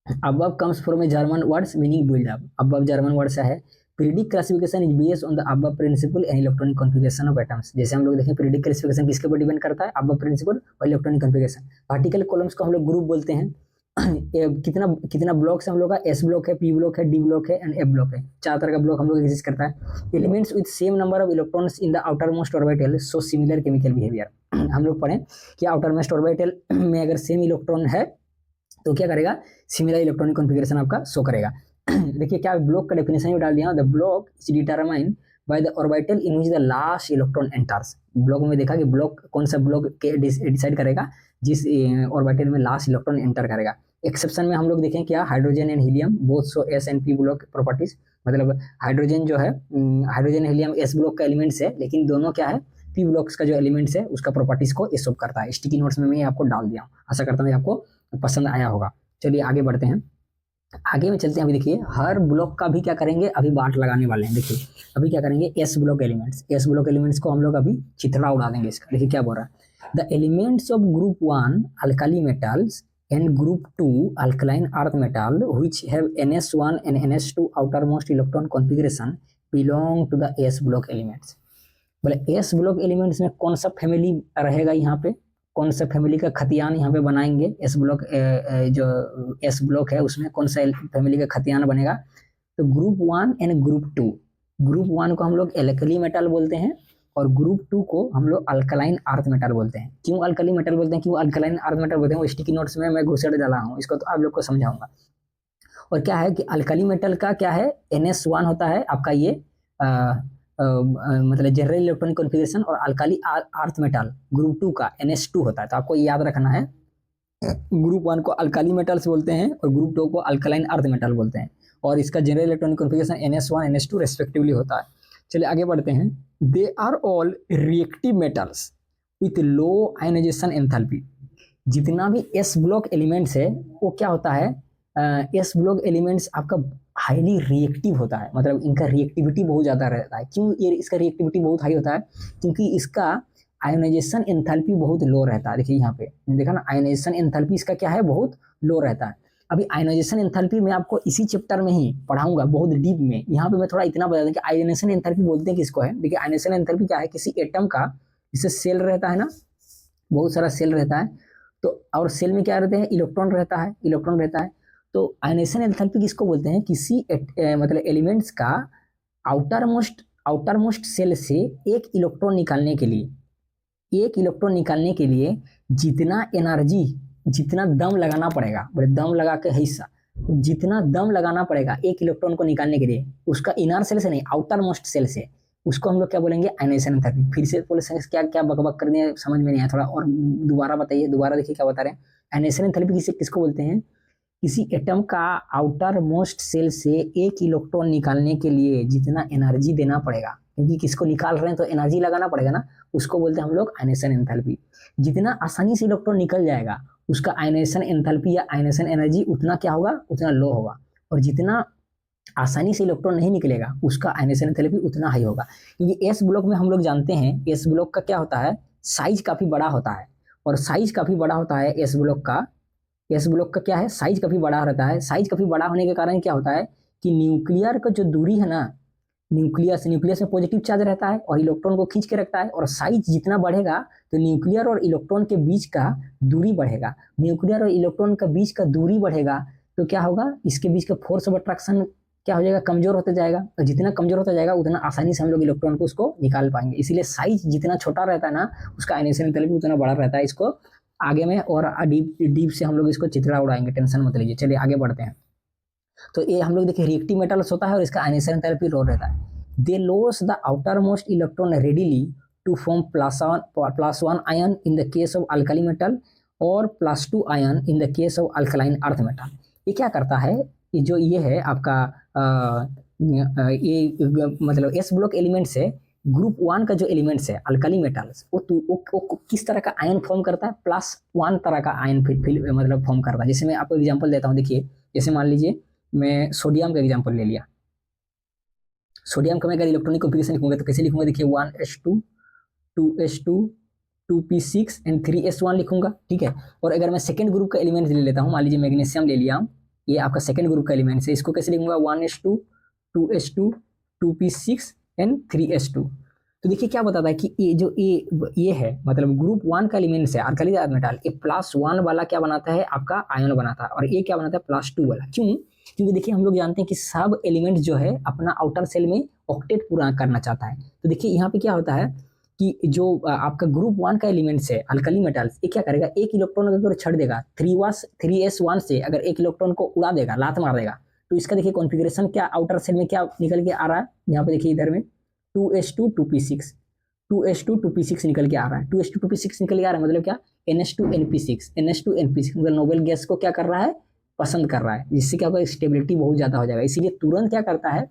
S1: aufbau comes from a German words meaning build up. Aufbau German word से है। Periodic classification is based on the aufbau principle and electronic configuration of atoms. जैसे हम लोग देखें पीरियडिक क्लासिफिकेशन किसके ऊपर डिपेंड करता है, अबव प्रिंसिपल और इलेक्ट्रॉनिक कॉन्फ़िगरेशन। पार्टिकल कॉलम्स को हम लोग ग्रुप बोलते हैं। कितना ब्लॉक्स हम लोग का, एस ब्लॉक है, पी ब्लॉक है, डी ब्लॉक है एंड एफ ब्लॉक है। 4 तरह का ब्लॉक हम लोग एग्जिस्ट करता है। Elements with same number of electrons in the outer most orbital so similar chemical behaviour. हम लोग पढ़ें कि आउटर मोस्ट ऑर्बिटल में अगर सेम इलेक्ट्रॉन है तो क्या करेगा, सिमिलर इलेक्ट्रॉनिक कॉन्फ़िगरेशन आपका शो करेगा। देखिए क्या ब्लॉक का डेफिनेशन भी डाल दिया, the block is determined by the orbital in which the last electron enters. Block में देखा कि ब्लॉक कौन सा ब्लॉक डिसाइड करेगा जिस ऑर्बिटल में लास्ट इलेक्ट्रॉन एंटर करेगा। एक्सेप्शन में हम लोग देखें क्या, hydrogen and helium both so S and P block properties. मतलब हाइड्रोजन जो है हाइड्रोजन हीलियम एस ब्लॉक का एलिमेंट्स है, लेकिन दोनों क्या है पी ब्लॉक्स का जो एलिमेंट्स है उसका प्रॉपर्टीज को ये शो करता है। स्टिकी नोट्स में मैं आपको डाल दिया हूँ, आशा करता हूँ आपको पसंद आया होगा। चलिए आगे बढ़ते हैं, आगे में चलते हैं। अभी देखिए हर ब्लॉक का भी क्या करेंगे, अभी बाट लगाने वाले हैं। देखिए अभी क्या करेंगे, एस ब्लॉक एलिमेंट्स को हम लोग अभी चित्रा उड़ा देंगे इसका। देखिए क्या बोल रहा है, the elements of group 1 alkali metals and group 2 alkaline earth metal which have ns1 and ns2 outermost electron configuration belong to the s block elements। बोले एस ब्लॉक एलिमेंट्स में कौन सा फैमिली रहेगा, यहाँ पे कौन सा फैमिली का खतियान यहाँ पे बनाएंगे। एस ब्लॉक जो एस ब्लॉक है उसमें कौन सा फैमिली का खतियान बनेगा, तो ग्रुप 1 एंड ग्रुप 2। ग्रुप 1 को हम लोग एल्कली मेटल बोलते हैं और ग्रुप 2 को हम लोग अल्कलाइन अर्थ मेटल बोलते हैं। क्यों अल्कली मेटल बोलते हैं, क्यों अल्कलाइन अर्थ मेटल बोलते हैं, वो स्टिकी नोट्स में मैं घुसेड़ डाला हूँ, इसको तो आप लोग को समझाऊंगा। और क्या है कि अल्कली मेटल का क्या है, NS1 होता है आपका ये मतलब जनरल इलेक्ट्रॉनिक कॉन्फ़िगरेशन, और अल्काली अर्थ मेटल ग्रुप 2 का NS2 होता है। तो आपको याद रखना है, ग्रुप 1 को अल्काली मेटल्स बोलते हैं और ग्रुप 2 को अल्कलाइन अर्थ मेटल बोलते हैं, और इसका general electronic configuration NS1 NS2 respectively होता है। चलिए आगे बढ़ते हैं। They are all reactive metals with low ionization enthalpy. जितना भी एस ब्लॉक एलिमेंट्स है वो क्या होता है, एस ब्लॉक एलिमेंट्स आपका हाईली रिएक्टिव होता है, मतलब इनका रिएक्टिविटी बहुत ज़्यादा रहता है। क्यों ये इसका रिएक्टिविटी बहुत हाई होता है, क्योंकि इसका आयोनाइजेशन एंथैल्पी बहुत लो रहता है। देखिए यहाँ पे देखा ना, आयोनाइजेशन एंथैल्पी इसका क्या है, बहुत लो रहता है। अभी आयोनाइजेशन एंथैल्पी मैं आपको इसी चैप्टर में ही पढ़ाऊंगा बहुत डीप में। यहाँ पे मैं थोड़ा इतना बता दूं कि आयोनाइजेशन एंथैल्पी बोलते हैं किसको है। देखिए आयोनाइजेशन एंथैल्पी क्या है, किसी एटम का, जैसे सेल रहता है ना, बहुत सारा सेल रहता है, तो और सेल में क्या रहते हैं, इलेक्ट्रॉन रहता है। तो आयोनाइजेशन एंथैल्पी किसको बोलते हैं, किसी मतलब एलिमेंट्स का आउटरमोस्ट सेल से एक इलेक्ट्रॉन निकालने के लिए जितना एनर्जी, जितना दम लगाना पड़ेगा, बोले दम लगा के हिस्सा, जितना दम लगाना पड़ेगा एक इलेक्ट्रॉन को निकालने के लिए, उसका इनर सेल से नहीं, आउटर मोस्ट सेल से, उसको हम लोग क्या बोलेंगे, आयोनाइजेशन एंथैल्पी। फिर से बोले क्या क्या बकबक कर दिया, समझ में नहीं आया, थोड़ा और दोबारा बताइए, दोबारा देखिए क्या बता रहे हैं। आयोनाइजेशन एंथैल्पी किसको बोलते हैं, किसी एटम का आउटर मोस्ट सेल से एक इलेक्ट्रॉन निकालने के लिए जितना एनर्जी देना पड़ेगा, क्योंकि किसको निकाल रहे हैं तो एनर्जी लगाना पड़ेगा ना, उसको बोलते हैं हम लोग आयोनाइजेशन एंथैल्पी। जितना आसानी से इलेक्ट्रॉन निकल जाएगा उसका आयोनाइजेशन एंथैल्पी या आयोनाइजेशन एनर्जी उतना क्या होगा, उतना लो होगा, और जितना आसानी से इलेक्ट्रॉन नहीं निकलेगा उसका आयोनाइजेशन एंथैल्पी उतना हाई होगा। क्योंकि एस ब्लॉक में हम लोग जानते हैं, एस ब्लॉक का क्या होता है, साइज काफी बड़ा होता है, और साइज काफी बड़ा होता है एस ब्लॉक का क्या है, साइज काफी बड़ा रहता है। साइज काफी बड़ा होने के कारण क्या होता है कि न्यूक्लियर का जो दूरी है ना, न्यूक्लियस में पॉजिटिव चार्ज रहता है और इलेक्ट्रॉन को खींच के रखता है, और साइज जितना बढ़ेगा तो न्यूक्लियर और इलेक्ट्रॉन के बीच का दूरी बढ़ेगा। न्यूक्लियर और इलेक्ट्रॉन का बीच का दूरी बढ़ेगा तो क्या होगा, इसके बीच का फोर्स ऑफ अट्रैक्शन क्या हो जाएगा, कमजोर होता जाएगा, और जितना कमजोर होता जाएगा उतना आसानी से हम लोग इलेक्ट्रॉन को उसको निकाल पाएंगे। इसीलिए साइज जितना छोटा रहता है ना, उसका आयोनाइजेशन एंथैल्पी उतना बड़ा रहता है। इसको आगे में और डीप से हम लोग इसको चित्रा उड़ाएंगे, टेंशन मत लीजिए। चलिए आगे बढ़ते हैं। तो ये हम लोग देखिए रिएक्टिव मेटल्स होता है और इसका आयोनाइजेशन एंथैल्पी लो रहता है। They lose the outer most electron readily to form +1 ion in the case of alkali metal और +2 ion in the case of alkaline earth metal. ये क्या करता है, जो ये है आपका ये मतलब एस ब्लॉक एलिमेंट्स है, ग्रुप 1 का जो एलिमेंट्स है अल्कली मेटल्स, वो किस तरह का आयन फॉर्म करता है, +1 तरह का आयन मतलब फॉर्म करता है। जैसे मैं आपको एग्जांपल देता हूँ, देखिए जैसे मान लीजिए मैं सोडियम का एग्जांपल ले लिया। सोडियम का मैं अगर इलेक्ट्रॉनिक कॉन्फ़िगरेशन लिखूंगा तो कैसे लिखूंगा, देखिए 1s2 2s2 2p6 and 3s1 लिखूंगा, ठीक है। और अगर मैं सेकेंड ग्रुप का एलिमेंट ले लेता हूँ, मान लीजिए मैग्नीशियम ले लिया हूँ, ये आपका सेकेंड ग्रुप का एलिमेंट है, इसको कैसे लिखूंगा, 1s2 2s2 2p6 and 3s2। तो देखिए क्या बताता है कि ये है मतलब ग्रुप 1 का एलिमेंट्स है अल्कली अर्थ मेटल, ये +1 वाला क्या बनाता है, आपका आयन बनाता है, और ये क्या बनाता है, +2 वाला। क्यों, क्योंकि देखिए हम लोग जानते हैं कि सब एलिमेंट जो है अपना आउटर सेल में ऑक्टेट पूरा करना चाहता है। तो देखिए यहाँ पे क्या होता है कि जो आपका ग्रुप 1 का एलिमेंट्स है अल्कली मेटल्स, ये क्या करेगा, एक इलेक्ट्रॉन अगर छड़ देगा 3s1 से, अगर एक इलेक्ट्रॉन को उड़ा देगा, लात मार देगा, तो इसका देखिए कॉन्फ़िगरेशन क्या आउटर सेल में क्या निकल के आ रहा है, यहाँ पे देखिए इधर में 2s2 2p6 निकल के आ रहा है। 2s2 2p6 निकल के आ रहा है मतलब क्या, NH2 NP6 मतलब नोबेल गैस को क्या कर रहा है, पसंद कर रहा है, जिससे क्या होगा, स्टेबिलिटी बहुत ज्यादा हो जाएगा। इसीलिए तुरंत क्या करता है,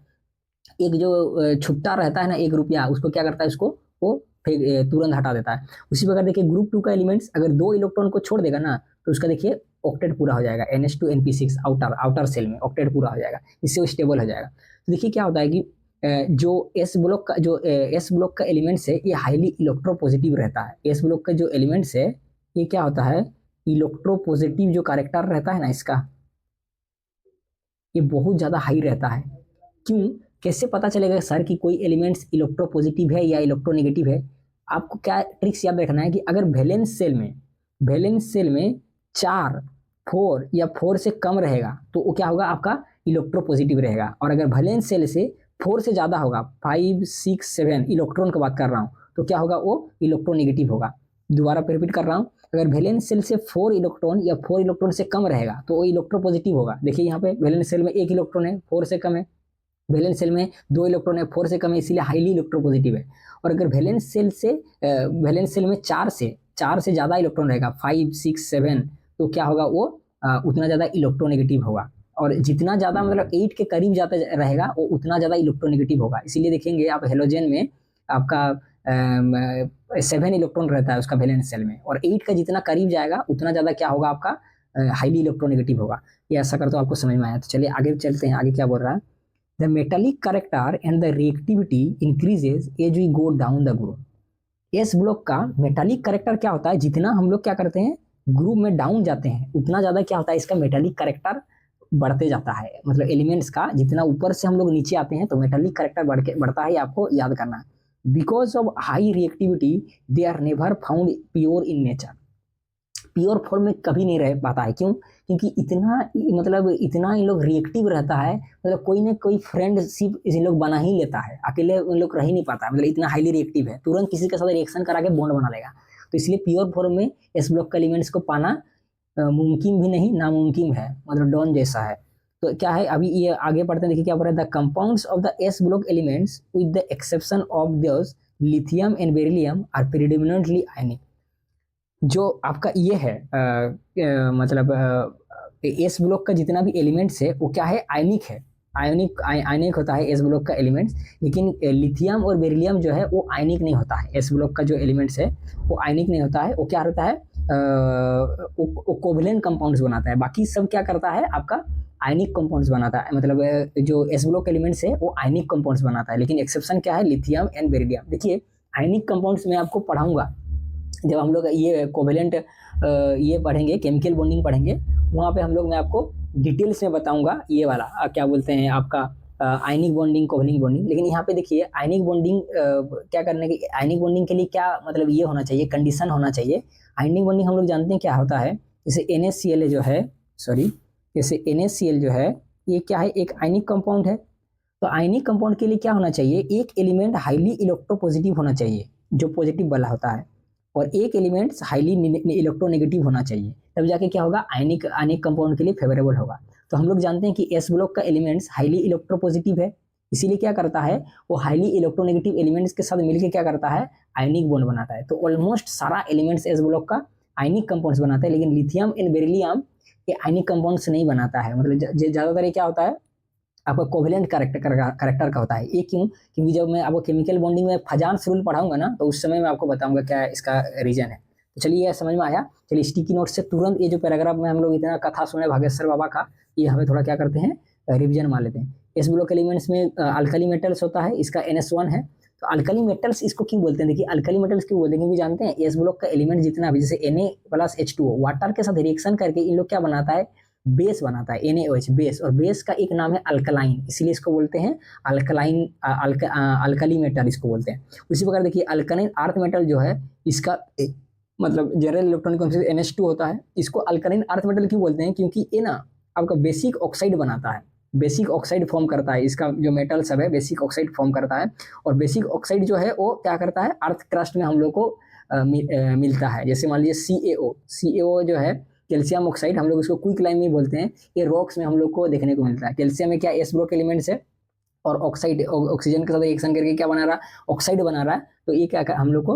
S1: एक जो छुट्टा रहता है ना 1 रुपया, उसको क्या करता है, उसको वो तुरंत हटा देता है। उसी प्रकार देखिए ग्रुप 2 का एलिमेंट्स अगर 2 इलेक्ट्रॉन को छोड़ देगा ना, तो उसका देखिए ऑक्टेट पूरा हो जाएगा, NH2 NP6 आउटर सेल में ऑक्टेट पूरा हो जाएगा, इससे वो स्टेबल हो जाएगा। तो देखिए क्या होता है कि जो एस ब्लॉक का एलिमेंट्स है ये हाईली इलेक्ट्रोपॉजिटिव रहता है। एस ब्लॉक का जो एलिमेंट्स है ये क्या होता है, इलेक्ट्रोपॉजिटिव जो कैरेक्टर रहता है ना इसका, ये बहुत ज्यादा हाई रहता है। क्यों, कैसे पता चलेगा सर कि कोई एलिमेंट्स इलेक्ट्रोपॉजिटिव है या इलेक्ट्रोनेगेटिव है? आपको क्या ट्रिक्स याद रखना है कि अगर वैलेंस सेल में 4, 4 या 4 से कम रहेगा तो वो क्या होगा, आपका इलेक्ट्रोपॉजिटिव रहेगा। और अगर वैलेंस सेल से 4 से ज़्यादा होगा, 5, 6, 7 इलेक्ट्रॉन की बात कर रहा हूँ, तो क्या होगा, वो इलेक्ट्रोनेगेटिव होगा। दोबारा रिपीट कर रहा हूँ, अगर वैलेंस सेल से 4 इलेक्ट्रॉन या 4 इलेक्ट्रॉन से कम रहेगा तो वो इलेक्ट्रोपॉजिटिव होगा। देखिए यहाँ पे वैलेंस सेल में 1 इलेक्ट्रॉन है, 4 से कम है। वैलेंस सेल में 2 इलेक्ट्रॉन है, 4 से कम है, इसीलिए हाईली इलेक्ट्रोपॉजिटिव है। और अगर वैलेंस सेल में 4 से ज़्यादा इलेक्ट्रॉन रहेगा, 5, 6, 7, तो क्या होगा, वो उतना ज़्यादा इलेक्ट्रोनेगेटिव होगा। और जितना ज़्यादा मतलब 8 के करीब जाता रहेगा वो उतना ज़्यादा इलेक्ट्रोनेगेटिव होगा। इसीलिए देखेंगे आप हेलोजन में आपका 7 इलेक्ट्रॉन रहता है उसका वैलेंस सेल में, और 8 का जितना करीब जाएगा उतना ज़्यादा क्या होगा, आपका हाईली इलेक्ट्रोनेगेटिव होगा। ये ऐसा कर तो आपको समझ में आया। तो चलिए आगे चलते हैं, आगे क्या बोल रहा है, the metallic character and the reactivity increases as we go down the group. S block का मेटालिक कैरेक्टर क्या होता है, जितना हम लोग क्या करते हैं ग्रुप में डाउन जाते हैं उतना ज़्यादा क्या होता है, इसका मेटालिक कैरेक्टर बढ़ते जाता है। मतलब एलिमेंट्स का जितना ऊपर से हम लोग नीचे आते हैं तो मेटालिक कैरेक्टर बढ़ता है, आपको याद करना है। Because of high reactivity they are never found pure in nature. Pure form में कभी नहीं रह पाता है। क्यों, क्योंकि इतना इन लोग रिएक्टिव रहता है, मतलब कोई ना कोई फ्रेंडशिप इन लोग बना ही लेता है, अकेले इन लोग रह ही नहीं पाता। मतलब इतना हाईली रिएक्टिव है, तुरंत किसी के साथ रिएक्शन करा के बॉन्ड बना लेगा। तो इसलिए प्योर फॉर्म में एस ब्लॉक के एलिमेंट्स को पाना मुमकिन भी नहीं, नामुमकिन है, मतलब डॉन जैसा है। तो क्या है, अभी ये आगे पढ़ते हैं, देखिए क्या बोल रहा है, the compounds of the S block elements with the exception of those lithium and beryllium are predominantly ionic. जो आपका ये है मतलब एस ब्लॉक का जितना भी एलिमेंट्स है वो क्या है, आयनिक है। आयनिक होता है एस ब्लॉक का एलिमेंट्स, लेकिन लिथियम और बेरिलियम जो है वो आयनिक नहीं होता है। एस ब्लॉक का जो एलिमेंट्स है वो आयनिक नहीं होता है, वो क्या रहता है, वो कोवलेंट कंपाउंड्स बनाता है। बाकी सब क्या करता है, आपका आयनिक कंपाउंड्स बनाता है। मतलब जो एस ब्लॉक एलिमेंट्स है वो आयनिक कंपाउंड्स बनाता है, लेकिन एक्सेप्शन क्या है, लिथियम एंड बेरिलियम। देखिए आयनिक कंपाउंड्स में आपको पढ़ाऊंगा जब हम लोग ये कोवेलेंट ये पढ़ेंगे, केमिकल बॉन्डिंग पढ़ेंगे, वहाँ पे हम लोग मैं आपको डिटेल्स में बताऊंगा ये वाला क्या बोलते हैं आपका आयनिक बॉन्डिंग, कोवेलेंट बॉन्डिंग। लेकिन यहाँ पे देखिए आयनिक बॉन्डिंग क्या करने के, आयनिक बॉन्डिंग के लिए क्या मतलब ये होना चाहिए, कंडीशन होना चाहिए। आयनिक बॉन्डिंग हम लोग जानते हैं क्या होता है, जैसे NaCl जो है, जैसे NaCl जो है ये क्या है, एक आयनिक कंपाउंड है। तो आयनिक कंपाउंड के लिए क्या होना चाहिए, एक एलिमेंट हाईली इलेक्ट्रोपॉजिटिव होना चाहिए जो पॉजिटिव वाला होता है, और एक एलिमेंट्स हाईली इलेक्ट्रोनेगेटिव होना चाहिए, तब जाके क्या होगा, आयनिक कंपाउंड के लिए फेवरेबल होगा। तो हम लोग जानते हैं कि एस ब्लॉक का एलिमेंट्स हाईली इलेक्ट्रोपॉजिटिव है, इसीलिए क्या करता है, वो हाईली इलेक्ट्रोनेगेटिव एलिमेंट्स के साथ मिलकर क्या करता है, आयनिक बॉन्ड बनाता है। तो ऑलमोस्ट सारा एलिमेंट्स एस ब्लॉक का आयनिक कंपाउंड्स बनाता है, लेकिन लिथियम एंड बेरिलियम ये आयनिक कंपाउंड्स नहीं बनाता है। मतलब ज्यादातर क्या होता है, आपका कोवेलेंट कैरेक्टर का होता है। ये क्यों, क्योंकि जब मैं आपको केमिकल बॉन्डिंग में फजान्स रूल पढ़ाऊंगा ना, तो उस समय मैं आपको बताऊंगा क्या इसका रीजन है। तो चलिए ये समझ में आया। चलिए स्टिकी नोट से तुरंत ये जो पैराग्राफ में हम लोग इतना कथा सुने भागेश्वर बाबा का, ये हमें थोड़ा क्या करते हैं, रिविजन मान लेते हैं। एस ब्लॉक एलिमेंट्स में अल्कली मेटल्स होता है, इसका NS1 है। तो अल्कली मेटल्स इसको क्यों बोलते हैं, देखिए अल्कली मेटल्स क्यों बोलते हैं, क्योंकि जानते हैं एस ब्लॉक का एलिमेंट जितना भी, जैसे Na+H2O वाटर के साथ रिएक्शन करके इन लोग क्या बनाता है, बेस बनाता है, NaOH बेस। और बेस का एक नाम है अल्कलाइन, इसीलिए इसको बोलते हैं अल्कलाइन, अल्कली मेटल इसको बोलते हैं। उसी प्रकार देखिए अल्कलाइन अर्थ मेटल जो है, इसका मतलब जनरल इलेक्ट्रॉनिक कॉन्फिगरेशन NH2 होता है। इसको अल्कलाइन अर्थ मेटल क्यों बोलते हैं, क्योंकि ये ना आपका बेसिक ऑक्साइड बनाता है, बेसिक ऑक्साइड फॉर्म करता है। इसका जो मेटल सब है बेसिक ऑक्साइड फॉर्म करता है, और बेसिक ऑक्साइड जो है वो क्या करता है, अर्थ क्रस्ट में हम लोग को मिलता है। जैसे मान लीजिए CaO जो है कैल्शियम ऑक्साइड, हम लोग इसको क्विकलाइम में बोलते हैं, ये रॉक्स में हम लोग को देखने को मिलता है। कैल्शियम में क्या एस ब्लॉक एलिमेंट्स है, और ऑक्साइड ऑक्सीजन के साथ रिएक्शन करके क्या बना रहा है, ऑक्साइड बना रहा है। तो ये क्या हम लोग को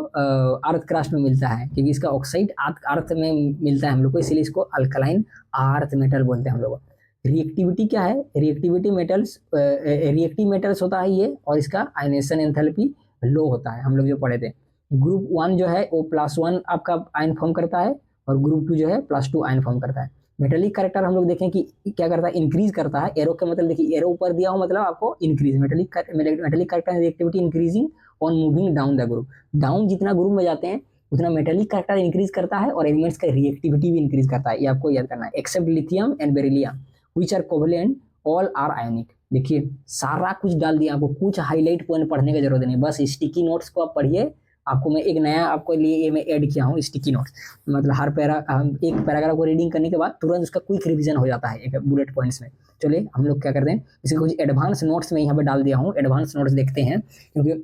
S1: अर्थ क्रस्ट में मिलता है, क्योंकि इसका ऑक्साइड अर्थ में मिलता है हम लोग को, इसीलिए इसको अल्कलाइन अर्थ मेटल बोलते हैं हम लोग। रिएक्टिविटी क्या है, रिएक्टिविटी मेटल्स रिएक्टिव मेटल्स होता है ये, और इसका आयनेशन एंथैल्पी लो होता है, हम लोग जो पढ़े थे। ग्रुप 1 जो है वो +1 आपका आयन फॉर्म करता है, और ग्रुप 2 जो है +2 आयन फॉर्म करता है। मेटेलिक कैरेक्टर हम लोग देखें कि क्या करता है, इंक्रीज करता है। एरो का मतलब देखिए, एरो ऊपर दिया हो मतलब आपको increase. Metallic character reactivity increasing on moving down the group. Down जितना ग्रुप में जाते हैं उतना मेटेलिक कैरेक्टर इंक्रीज करता है और एलिमेंट्स का रिएक्टिविटी भी इंक्रीज करता है, ये आपको याद करना है। Except lithium and beryllium which are covalent all are ionic. देखिए सारा कुछ डाल दिया, आपको कुछ हाईलाइट पॉइंट पढ़ने की जरूरत नहीं, बस स्टिकी नोट्स को आप पढ़िए। आपको मैं एक नया आपको लिए ये मैं ऐड किया हूँ स्टिकी नोट्स, मतलब हर एक पैराग्राफ को रीडिंग करने के बाद तुरंत उसका क्विक रिवीजन हो जाता है एक बुलेट पॉइंट्स में। चलिए हम लोग क्या करते हैं, इसके कुछ एडवांस नोट्स में यहाँ पे डाल दिया हूँ, एडवांस नोट्स देखते हैं, क्योंकि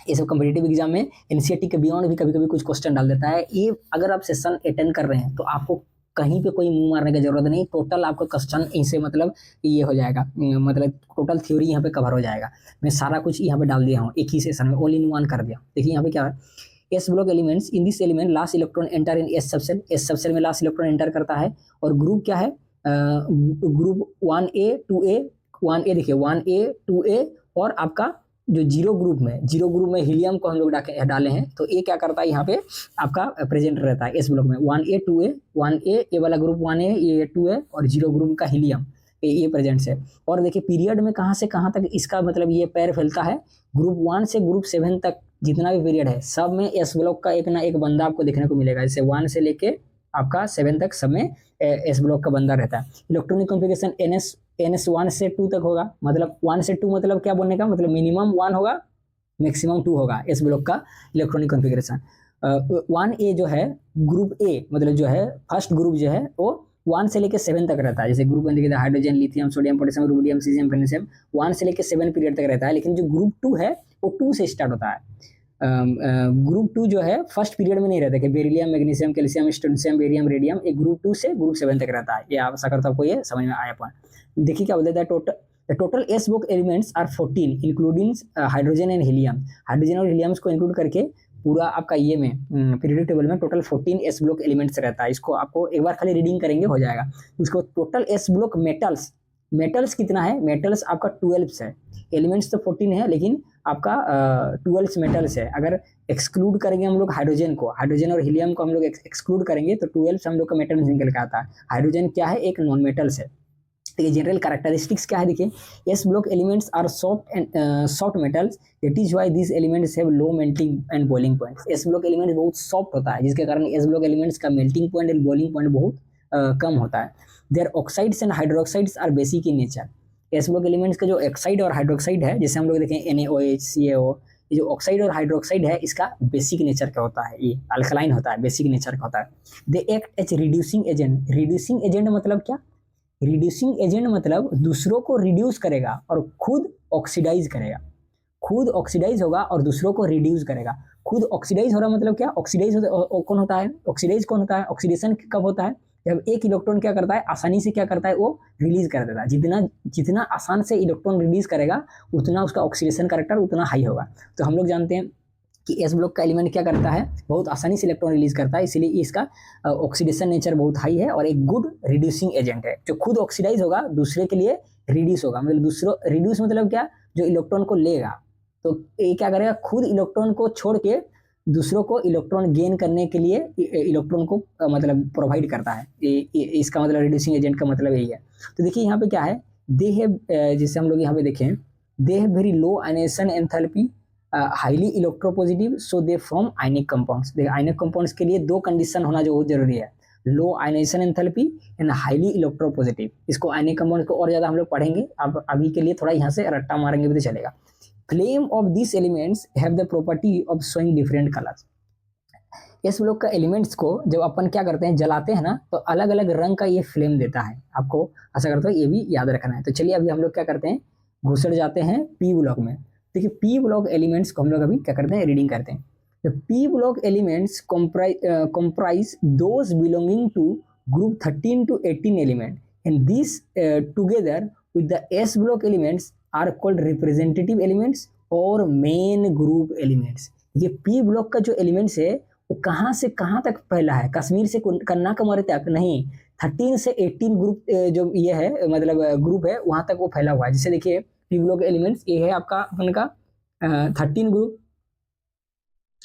S1: ये सब कम्पिटेटिव एग्जाम में एनसीईआरटी के बियॉन्ड भी कभी कभी कुछ क्वेश्चन डाल देता है। ये अगर आप सेशन अटेंड कर रहे हैं तो आपको कहीं पे कोई मुंह मारने की जरूरत नहीं, टोटल आपका क्वेश्चन इनसे मतलब ये हो जाएगा, मतलब टोटल थ्योरी यहाँ पे कवर हो जाएगा। मैं सारा कुछ यहाँ पे डाल दिया हूँ एक ही सेशन में, ऑल इन वन कर दिया। देखिए यहाँ पे क्या है, S block elements, in this element last electron enter in S subshell. S subshell में लास्ट इलेक्ट्रॉन एंटर करता है। और ग्रुप क्या है, ग्रुप 1A 2A, 1A देखिए 1A 2A, और आपका जो जीरो ग्रुप में हीलियम को हम लोग डाले हैं, तो ये क्या करता है यहाँ पे आपका प्रेजेंट रहता है एस ब्लॉक में। 1A 2A, 1A ये वाला ग्रुप 1A, ये 2A, और जीरो ग्रुप का हीलियम ये प्रेजेंट है। और देखिए पीरियड में कहाँ से कहाँ तक इसका मतलब ये पैर फैलता है, ग्रुप 1 से ग्रुप 7 तक जितना भी पीरियड है सब में एस ब्लॉक का एक ना एक बंदा आपको देखने को मिलेगा। जैसे 1 से लेके आपका 7 तक सब में एस ब्लॉक का बंदा रहता है। इलेक्ट्रॉनिक कॉन्फ़िगरेशन NS 1 से 2 तक होगा, मतलब 1 से 2 मतलब क्या बोलने का मतलब मिनिमम 1 होगा मैक्सिमम 2 होगा एस ब्लॉक का इलेक्ट्रॉनिक कॉन्फ़िगरेशन। 1A जो है ग्रुप ए, मतलब जो है फर्स्ट ग्रुप जो है वो 1 से लेकर 7 तक रहता है। जैसे ग्रुप में देखिए hydrogen, lithium, sodium, potassium, rubidium, caesium, magnesium 1 से लेकर 7 पीरियड तक रहता है। लेकिन जो ग्रुप 2 है वो 2 से स्टार्ट होता है। ग्रुप 2 जो है फर्स्ट पीरियड में नहीं रहता कि beryllium, magnesium, calcium, strontium, barium, radium, एक ग्रुप 2 से ग्रुप 7 तक रहता है। ये आशा करता हूँ आपको ये समझ में आया पॉइंट। देखिए क्या बोलता है, total S block elements are 14 including hydrogen and helium. Hydrogen और हीलियम्स को इंक्लूड करके पूरा आपका ये में पीरियोडिक टेबल में टोटल 14 एस ब्लॉक एलिमेंट्स रहता है। इसको आपको एक बार खाली रीडिंग करेंगे हो जाएगा। उसको टोटल एस ब्लॉक मेटल्स कितना है, मेटल्स आपका 12 है। एलिमेंट्स तो 14 है लेकिन आपका 12 मेटल्स है। अगर एक्सक्लूड करेंगे हम लोग हाइड्रोजन और हीलियम को हम लोग एक्सक्लूड करेंगे तो 12 हम लोग का मेटल निकल के आता है। हाइड्रोजन क्या है, एक नॉन मेटल्स है। देखिए जनरल कैरेक्टरिस्टिक्स क्या है, देखिए S block elements are soft metals, that is why this elements have low melting and boiling points. S block elements बहुत सॉफ्ट होता है जिसके कारण एस ब्लॉक एलिमेंट्स का melting point and boiling point बहुत कम होता है। Their oxides and hydroxides are basic in nature. S block elements का जो ऑक्साइड और हाइड्रोक्साइड है, जैसे हम लोग देखें NaOH CaO, ये जो ऑक्साइड और हाइड्रोक्साइड है इसका बेसिक नेचर का होता है, ये अल्कलाइन होता है, बेसिक नेचर का होता है। They act as reducing agent. Reducing agent मतलब क्या, रिड्यूसिंग एजेंट मतलब दूसरों को रिड्यूस करेगा और खुद ऑक्सीडाइज करेगा। खुद ऑक्सीडाइज होगा और दूसरों को रिड्यूस करेगा। खुद ऑक्सीडाइज हो रहा मतलब क्या, ऑक्सीडाइज कौन होता है, ऑक्सीडाइज कौन होता है, ऑक्सीडेशन कब होता है, जब एक इलेक्ट्रॉन क्या करता है आसानी से क्या करता है वो रिलीज कर देता है। जितना आसान से इलेक्ट्रॉन रिलीज करेगा उतना उसका ऑक्सीडेशन कैरेक्टर उतना हाई होगा। तो हम लोग जानते हैं कि एस ब्लॉक का एलिमेंट क्या करता है, बहुत आसानी से इलेक्ट्रॉन रिलीज करता है, इसीलिए इसका ऑक्सीडेशन नेचर बहुत हाई है और एक गुड रिड्यूसिंग एजेंट है। जो खुद ऑक्सीडाइज होगा दूसरे के लिए रिड्यूस होगा, मतलब दूसरों रिड्यूस मतलब क्या, जो इलेक्ट्रॉन को लेगा तो ये क्या करेगा, खुद इलेक्ट्रॉन को छोड़ के दूसरों को इलेक्ट्रॉन गेन करने के लिए इलेक्ट्रॉन को मतलब प्रोवाइड करता है। इसका मतलब रिड्यूसिंग एजेंट का मतलब यही है। तो देखिए यहाँ पे क्या है, दे हैव, जैसे हम लोग यहाँ पे देखें, they have very low ionisation enthalpy, highly electropositive, so they form ionic compounds. देखिए आयनिक कंपाउंड्स के लिए 2 कंडीशन होना जो बहुत जरूरी है, low ionisation enthalpy and highly electropositive. इसको आयनिक कंपाउंड को और ज्यादा हम लोग पढ़ेंगे, अब अभी के लिए थोड़ा यहाँ से रट्टा मारेंगे भी तो चलेगा। Flame of this elements have the property of showing different colours. इस ब्लॉक का एलिमेंट्स को जब अपन क्या करते हैं जलाते हैं ना, तो अलग अलग रंग का ये फ्लेम देता है। आपको आशा करता हूँ ये भी याद रखना है। तो चलिए अभी हम लोग क्या करते हैं, घुसड़ जाते हैं पी ब्लॉक में। देखिए पी ब्लॉक एलिमेंट्स को हम लोग अभी क्या करते हैं, रीडिंग करते हैं। तो P block elements comprise those belonging to group 13 to 18 element, and these together with the S block elements are called representative elements और मेन ग्रुप एलिमेंट्स। ये पी ब्लॉक का जो एलिमेंट्स है वो कहाँ से कहाँ तक फैला है, कश्मीर से कन्याकुमारी तक नहीं, 13 से 18 ग्रुप जो ये है मतलब ग्रुप है वहां तक वो फैला हुआ है। जैसे देखिए पी ब्लॉक एलिमेंट्स ये है आपका अपन का 13 ग्रुप,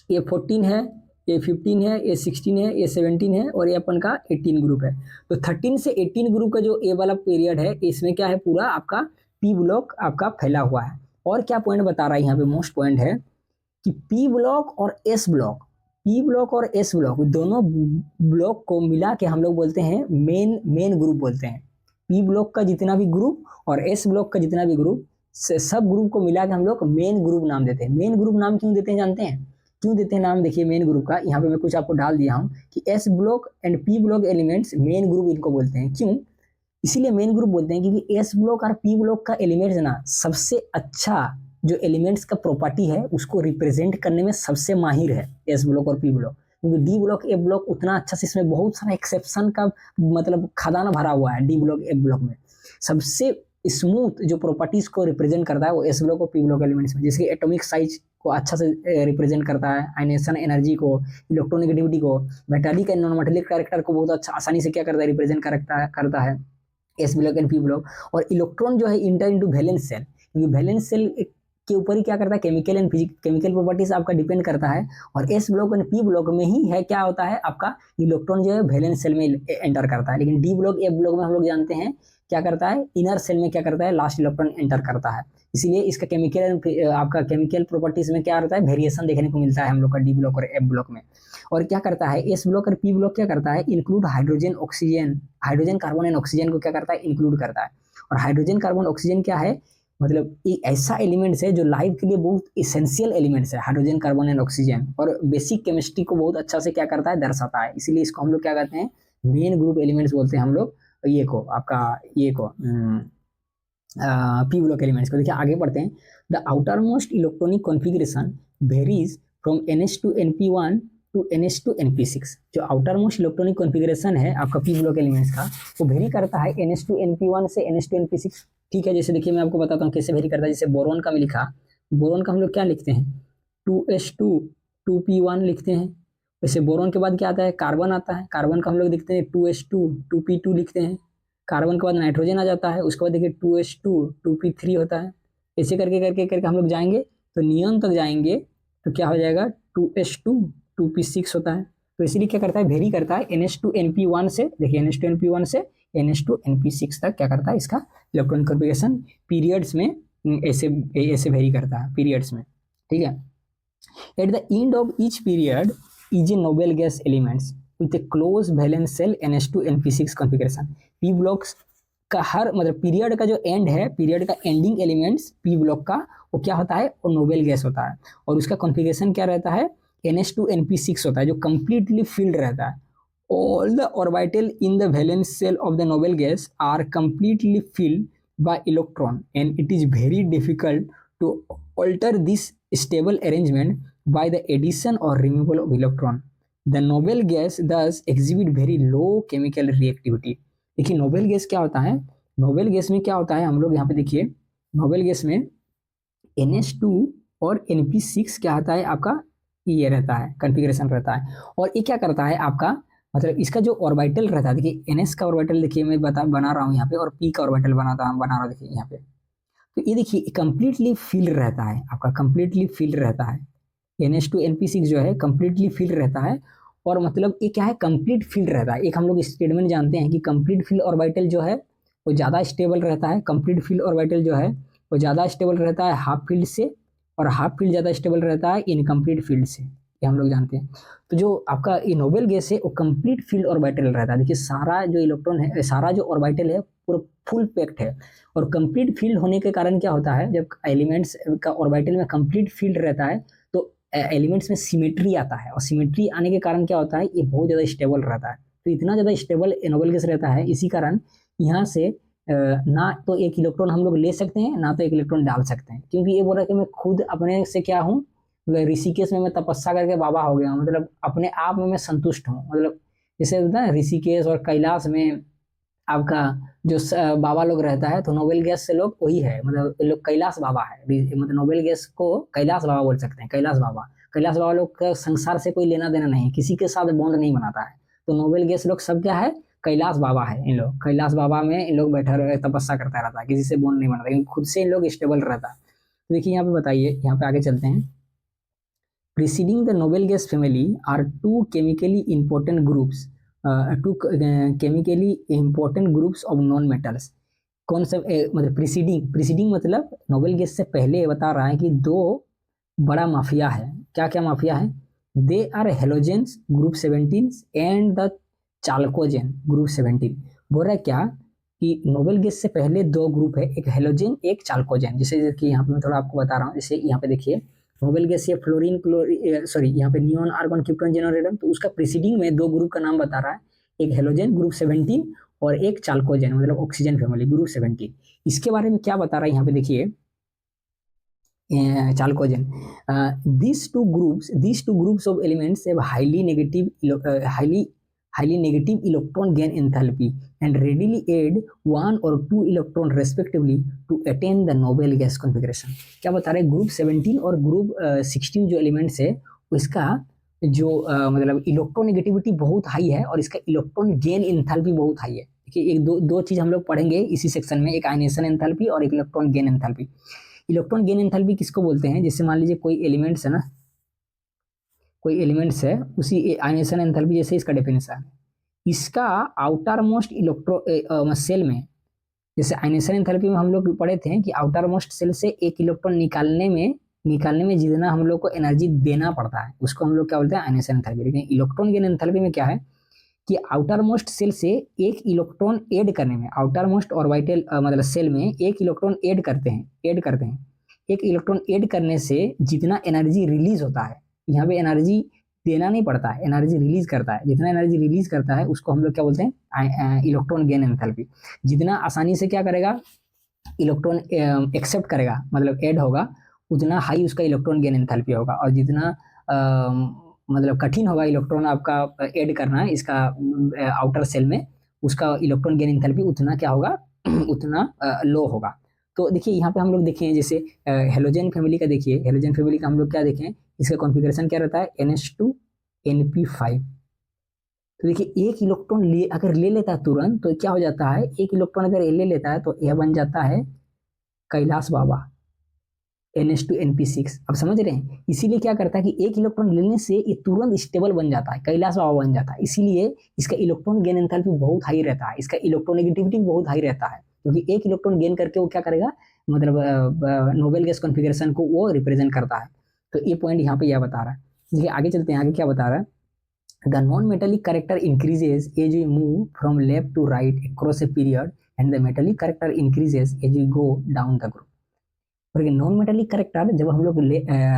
S1: ये 14 है, A15 है, A16 है, A17 है और ये अपन का 18 ग्रुप है। तो 13 से 18 ग्रुप का जो ए वाला पीरियड है इसमें क्या है, पूरा आपका पी ब्लॉक आपका फैला हुआ है। और क्या पॉइंट बता रहा है यहाँ पे, मोस्ट पॉइंट है कि पी ब्लॉक और एस ब्लॉक, पी ब्लॉक और एस ब्लॉक दोनों ब्लॉक को मिला के हम लोग बोलते हैं मेन ग्रुप बोलते हैं। पी ब्लॉक का जितना भी ग्रुप और एस ब्लॉक का जितना भी ग्रुप, सब ग्रुप को मिला के हम लोग मेन ग्रुप नाम देते हैं। मेन ग्रुप नाम क्यों देते हैं जानते हैं? क्यों देते हैं नाम? देखिए मेन ग्रुप का यहाँ पे मैं कुछ आपको डाल दिया हूँ कि S block and P block elements main group इनको बोलते हैं। क्यों? इसीलिए मेन ग्रुप बोलते हैं क्योंकि एस ब्लॉक और पी ब्लॉक का एलिमेंट्स ना सबसे अच्छा जो एलिमेंट्स का प्रॉपर्टी है उसको रिप्रेजेंट करने में सबसे माहिर है एस ब्लॉक और पी ब्लॉक। क्योंकि डी ब्लॉक ए ब्लॉक उतना अच्छा से, इसमें बहुत सारा एक्सेप्शन का मतलब खदाना भरा हुआ है। डी ब्लॉक ए ब्लॉक में सबसे स्मूथ जो प्रॉपर्टीज को रिप्रेजेंट करता है वो एस ब्लॉक और पी ब्लॉक एलिमेंट्स में, जैसे एटॉमिक साइज को अच्छा से रिप्रेजेंट करता है, आयनेशन एनर्जी को, इलेक्ट्रोनेगेटिविटी को, metallic and non metallic character को बहुत अच्छा आसानी से क्या करता है, रिप्रेजेंट करता है S block and P block. और इलेक्ट्रॉन जो है इंटर इनटू वैलेंस सेल, क्योंकि वैलेंस सेल के ऊपर ही क्या करता है, केमिकल एंड केमिकल प्रॉपर्टीज आपका डिपेंड करता है। और S block and P block में ही है क्या होता है आपका इलेक्ट्रॉन जो है वैलेंस सेल में एंटर करता है। लेकिन डी ब्लॉक ए ब्लॉक में हम लोग जानते हैं क्या करता है, इनर सेल में क्या करता है, लास्ट इलेक्ट्रॉन एंटर करता है। इसीलिए इसका केमिकल आपका केमिकल प्रॉपर्टीज में क्या होता है, वेरिएशन देखने को मिलता है हम लोग का डी ब्लॉक और एफ ब्लॉक में। और क्या करता है एस ब्लॉक और पी ब्लॉक क्या करता है, include hydrogen oxygen, hydrogen carbon and oxygen को क्या करता है, इंक्लूड करता है। और हाइड्रोजन कार्बन ऑक्सीजन क्या है, मतलब एक ऐसा एलिमेंट्स है जो लाइफ के लिए बहुत इसेंशियल एलिमेंट्स है, हाइड्रोजन कार्बन एंड ऑक्सीजन, और बेसिक केमिस्ट्री को बहुत अच्छा से क्या करता है, दर्शाता है। इसीलिए इसको हम लोग क्या कहते हैं, मेन ग्रुप एलिमेंट्स बोलते हैं हम लोग ये को, आपका ये को पी ब्लॉक एलिमेंट्स को। देखिए आगे बढ़ते हैं। The outer most electronic configuration varies from NH to NP1 to NH to NP6। जो आउटर मोस्ट इलेक्ट्रॉनिक कॉन्फ़िगरेशन है आपका पी ब्लॉक एलिमेंट्स का, वो वेरी करता है NH to NP1 से NH to NP6। ठीक है, जैसे देखिए मैं आपको बताता हूँ कैसे वेरी करता है। जैसे बोरॉन का मैं लिखा, बोरॉन का हम लोग क्या लिखते हैं, 2H2 2P1 लिखते हैं। वैसे बोरॉन के बाद क्या आता है, कार्बन आता है, कार्बन का हम लोग लिखते हैं 2H2 2P2 लिखते हैं। कार्बन के बाद नाइट्रोजन आ जाता है, उसके बाद देखिए 2H2 2P3 होता है। ऐसे करके करके करके हम लोग जाएंगे तो नियन तक जाएंगे तो क्या हो जाएगा, 2H2 2P6 होता है। तो इसीलिए क्या करता है, वेरी करता है NH to NP1 से, देखिए NH to NP1 से NH to NP6 तक क्या करता है, इसका इलेक्ट्रॉनिक कॉन्फ़िगरेशन पीरियड्स में ऐसे ऐसे वेरी करता है पीरियड्स में। ठीक है, at the end of each period is a noble gas elements with A close valence shell NH to NP6 configuration. P blocks का हर मतलब पीरियड का जो एंड है, पीरियड का एंडिंग एलिमेंट्स पी ब्लॉक का वो क्या होता है, वो नोबल गैस होता है। और उसका कॉन्फ़िगरेशन क्या रहता है, NH to NP6 होता है, जो कंप्लीटली फिल्ड रहता है। All the orbital in the valence shell of the noble gas are completely filled by electron and it is very difficult to alter this stable arrangement by the addition or removal of electron. The noble gas thus exhibit very low chemical reactivity। देखिए noble gas क्या होता है, noble gas में क्या होता है, हम लोग यहाँ पे देखिए नोबल गैस में NH2 और NP6 क्या होता है आपका, ये रहता है कॉन्फ़िगरेशन रहता है। और ये क्या करता है आपका, मतलब इसका जो ऑर्बिटल रहता है, देखिए NS का ऑर्बिटल देखिए मैं बना रहा हूँ यहाँ पे, और P का ऑर्बिटल बना रहा हूँ देखिए यहाँ पे। तो ये देखिए कंप्लीटली फिल्ड रहता है आपका, कंप्लीटली फिल्ड रहता है। NH to NP6 जो है कंप्लीटली फिल्ड रहता है। और मतलब ये क्या है, कंप्लीट फील्ड रहता है। एक हम लोग स्टेटमेंट जानते हैं कि कंप्लीट फील्ड ऑर्बिटल जो है वो ज़्यादा स्टेबल रहता है, कंप्लीट फील्ड ऑर्बिटल जो है वो ज़्यादा स्टेबल रहता है हाफ फील्ड से, और हाफ फील्ड ज़्यादा स्टेबल रहता है इनकम्प्लीट फील्ड से, ये हम लोग जानते हैं। तो जो आपका ये नोबल गैस है वो कंप्लीट फील्ड ऑर्बिटल रहता है। देखिए सारा जो इलेक्ट्रॉन है, सारा जो ऑर्बिटल है पूरा फुल पैक्ड है। और कंप्लीट फील्ड होने के कारण क्या होता है, जब एलिमेंट्स का ऑर्बिटल में कंप्लीट फील्ड रहता है तो एलिमेंट्स में सिमेट्री आता है, और सिमेट्री आने के कारण क्या होता है, ये बहुत ज़्यादा स्टेबल रहता है। तो इतना ज़्यादा स्टेबल नोबल गैस रहता है, इसी कारण यहाँ से ना तो एक इलेक्ट्रॉन हम लोग ले सकते हैं, ना तो एक इलेक्ट्रॉन डाल सकते हैं। क्योंकि ये बोल रहा है कि मैं खुद अपने से क्या हूँ, मतलब ऋषिकेश में मैं तपस्या करके बाबा हो गया हूँ, मतलब अपने आप में मैं संतुष्ट हूँ। मतलब जैसे होता है ऋषिकेश और कैलाश में आपका जो बाबा लोग रहता है, तो नोबल गैस से लोग वही है, मतलब लोग कैलाश बाबा है, मतलब नोबल गैस को कैलाश बाबा बोल सकते हैं। कैलाश बाबा, कैलाश बाबा लोग का संसार से कोई लेना देना नहीं, किसी के साथ बॉन्ड नहीं बनाता है। तो नोबल गैस लोग सब क्या है, कैलाश बाबा है। इन लोग कैलाश बाबा में इन लोग बैठा तपस्या करता रहता है, किसी से बॉन्ड नहीं बनाता, खुद से इन लोग स्टेबल रहता है। तो देखिए यहाँ पे बताइए, यहाँ पे आगे चलते हैं। preceding the noble gas family are two chemically important groups, chemically important groups of non metals. कौन सा मतलब प्रीसीडिंग मतलब नोबेल गैस से पहले बता रहा है कि दो बड़ा माफिया है। क्या क्या माफिया है? They are halogens group 17 and the chalcogen group 17। बोल रहा है क्या कि नोबेल गैस से पहले दो ग्रुप है, एक हेलोजेन एक चाल्कोजेन। जैसे कि यहाँ पे मैं थोड़ा आपको बता रहा हूँ, जैसे यहाँ पे देखिए नोबेल गैस ये फ्लोरीन क्लोरीन सॉरी यहाँ पे नियोन आर्गन क्रिप्टन जेनरेटम, तो उसका प्रीसीडिंग में दो ग्रुप का नाम बता रहा है, एक हेलोजेन ग्रुप 17 और एक चाल्कोजेन मतलब ऑक्सीजन फैमिली ग्रुप 17। इसके बारे में क्या बता रहा है यहाँ पे देखिए चाल्कोजेन, these two groups of elements have highly negative electron gain enthalpy and readily add 1 or 2 electron respectively to attain the noble gas configuration। क्या बता रहे हैं? ग्रुप 17 और ग्रुप 16 जो एलिमेंट्स है उसका जो मतलब इलेक्ट्रोनेगेटिविटी बहुत हाई है और इसका इलेक्ट्रॉन गेन एंथैल्पी बहुत हाई है। देखिए एक दो चीज हम लोग पढ़ेंगे इसी सेक्शन में, एक आयनेशन एंथैल्पी और एक electron gain enthalpy. Electron gain enthalpy किसको बोलते हैं? जैसे मान लीजिए कोई एलिमेंट्स है ना, कोई एलिमेंट्स है उसी आयनेशन एंथैल्पी जैसे इसका डेफिनेशन है, इसका आउटर मोस्ट इलेक्ट्रो सेल में, जैसे आयनेशन एंथैल्पी में हम लोग पढ़े थे कि आउटर मोस्ट सेल से एक इलेक्ट्रॉन निकालने में जितना हम लोग को एनर्जी देना पड़ता है उसको हम लोग क्या बोलते हैं? Ionisation enthalpy. लेकिन इलेक्ट्रॉन गेन एंथैल्पी में क्या है कि आउटर मोस्ट सेल से एक इलेक्ट्रॉन ऐड करने में, आउटर मोस्ट ऑर्बिटल मतलब सेल में एक इलेक्ट्रॉन ऐड करते हैं एक इलेक्ट्रॉन ऐड करने से जितना एनर्जी रिलीज होता है, यहाँ पे एनर्जी देना नहीं पड़ता है, एनर्जी रिलीज करता है, जितना एनर्जी रिलीज करता है उसको हम लोग क्या बोलते हैं? Electron gain enthalpy. जितना आसानी से क्या करेगा? इलेक्ट्रॉन एक्सेप्ट करेगा मतलब ऐड होगा, उतना हाई उसका इलेक्ट्रॉन गेन एंथैल्पी होगा, और जितना मतलब कठिन होगा इलेक्ट्रॉन आपका ऐड करना है इसका आउटर सेल में, उसका इलेक्ट्रॉन गेन एंथैल्पी उतना क्या होगा? उतना लो होगा। तो देखिए यहाँ पे हम लोग देखें जैसे हेलोजन फैमिली का, देखिए हेलोजन फैमिली का हम लोग क्या देखें, इसका कॉन्फ़िगरेशन क्या रहता है? NH2 NP5। तो देखिए एक इलेक्ट्रॉन अगर ले लेता है तुरंत तो क्या हो जाता है? एक इलेक्ट्रॉन अगर ले लेता है तो यह बन जाता है कैलाश बाबा NH2 NP6। अब समझ रहे हैं? इसीलिए क्या करता है कि एक इलेक्ट्रॉन लेने से ये तुरंत स्टेबल बन जाता है, कैलाश बाबा बन जाता है। इसीलिए इसका इलेक्ट्रॉन गेन एंथैल्पी बहुत हाई रहता है, इसका इलेक्ट्रोनेगेटिविटी बहुत हाई रहता है, क्योंकि एक इलेक्ट्रॉन गेन करके वो क्या करेगा? मतलब नोबेल गैस कॉन्फ़िगरेशन को वो रिप्रेजेंट करता है। तो ये पॉइंट यहाँ पे यह बता रहा है। देखिए आगे चलते हैं, आगे क्या बता रहा है? The non metallic character increases as we move from left to right across a period and the metallic character increases as we go down the group. और नॉन मेटेलिक कैरेक्टर जब हम लोग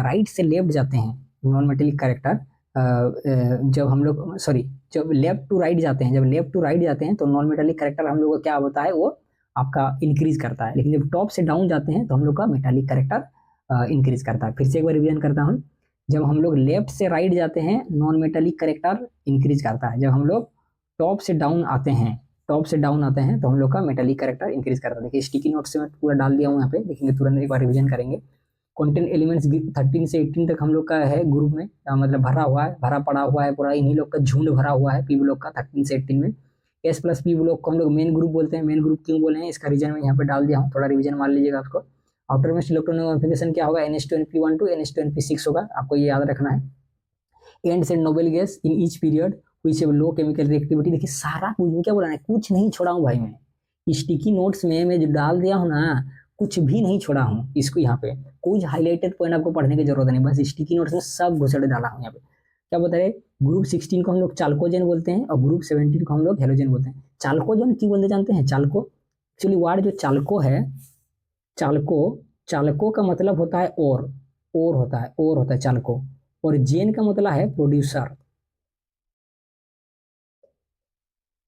S1: राइट से लेफ्ट जाते हैं, non metallic character जब हम लोग जब लेफ्ट टू राइट जाते हैं तो नॉन मेटेलिक कैरेक्टर हम लोग को क्या होता है? वो आपका इंक्रीज करता है। लेकिन जब टॉप से डाउन जाते हैं तो हम लोग का मेटालिक कैरेक्टर इंक्रीज करता है। फिर से एक बार रिवीजन करता हूँ, जब हम लोग लेफ्ट से राइट जाते हैं नॉन मेटालिक कैरेक्टर इंक्रीज करता है, जब हम लोग टॉप से डाउन आते हैं तो हम लोग का मेटालिक कैरेक्टर इंक्रीज करता है। देखिए स्टिकी नोट से मैं पूरा डाल दिया हूँ यहाँ पे, देखेंगे तुरंत एक बार रिवीजन करेंगे। कंटेंट एलिमेंट्स 13 से 18 तक हम लोग का है ग्रुप में, मतलब भरा पड़ा हुआ है पूरा, इन्हीं लोग का झुंड भरा हुआ है पी ब्लॉक का 13 से 18 में। S प्लस पी ब्लॉक को हम लोग मेन ग्रुप बोलते हैं। मेन ग्रुप क्यों बोले हैं इसका रीजन मैं यहाँ पे डाल दिया हूँ, थोड़ा रिवीजन मान लीजिएगा आपको। आउटर मोस्ट इलेक्ट्रॉन कॉन्फ़िगरेशन क्या होगा? NH2 NP12 NH2 NP6 होगा, आपको ये याद रखना है। एंड से noble gas in each period which have low chemical reactivity. देखिए सारा कुछ में क्या बोला है, कुछ नहीं छोड़ा हूँ भाई, मैं स्टिकी नोट्स में मैं जो डाल दिया हूँ ना, कुछ भी नहीं छोड़ा हूँ। इसको यहाँ पे कुछ हाईलाइटेड पॉइंट आपको पढ़ने की जरूरत नहीं, बस स्टिकी नोट्स में सब घुसड़े डाला हूँ यहाँ पे। क्या बता रहे? ग्रुप 16 को हम लोग चाल्कोजेन बोलते हैं और ग्रुप 17 को हम लोग हेलोजन बोलते हैं। चाल्कोजेन क्यों बोलते जानते हैं? चाल्को एक्चुअली वर्ड जो चाल्को है, चाल्को का मतलब होता है और होता है चाल्को, और जेन का मतलब है प्रोड्यूसर,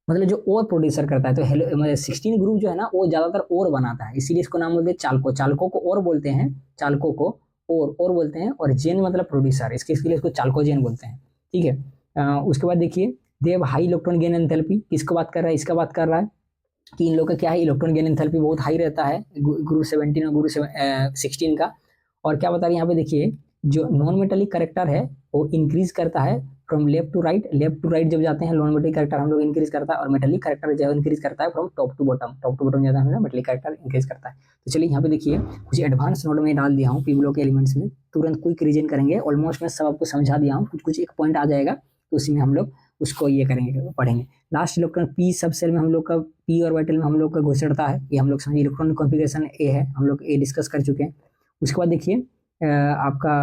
S1: मतलब जो और प्रोड्यूसर करता है। तो मतलब 16 ग्रुप जो है ना वो ज्यादातर और बनाता है, इसीलिए इसको नाम बोलते हैं चाल्को को और बोलते हैं, चाल्को को और बोलते हैं, और जेन मतलब प्रोड्यूसर, इसके लिए इसको चाल्कोजेन बोलते हैं। ठीक है। उसके बाद देखिए देव हाई इलेक्ट्रॉन गेन एंथैल्पी, किसको बात कर रहा है? इसका बात कर रहा है कि इन लोग का क्या है, इलेक्ट्रॉन गेन एंथैल्पी बहुत हाई रहता है ग्रुप 17 और ग्रुप 16 का। और क्या बता रहे हैं यहाँ पे देखिए, जो नॉन मेटालिक कैरेक्टर है वो इंक्रीज करता है फ्रॉम लेफ्ट टू राइट जब जाते हैं नॉन मेटेलिक कैरेक्टर हम लोग इंक्रीज करता है, और मेटेलिक कैरेक्टर जो है इंक्रीज करता है फ्रॉम टॉप टू बॉटम जाता है मेटेलिक कैरेक्टर इंक्रीज करता है। तो चलिए यहाँ पे देखिए कुछ एडवांस नोड में डाल दिया हूँ पी ब्लॉक के एलिमेंट्स में, तुरंत क्विक रीजन करेंगे, ऑलमोस्ट मैं सब आपको समझा दिया हूँ, कुछ कुछ एक पॉइंट आ जाएगा तो उसी में हम लोग उसको ये करेंगे पढ़ेंगे। लास्ट इलेक्ट्रॉन पी सब सेल में हम लोग का पी ऑर्बिटल में हम लोग का घुसड़ता है, ये हम लोग समझिए इलेक्ट्रॉन कॉन्फ़िगरेशन ए है, हम लोग ए डिस्कस कर चुके हैं। उसके बाद देखिए आपका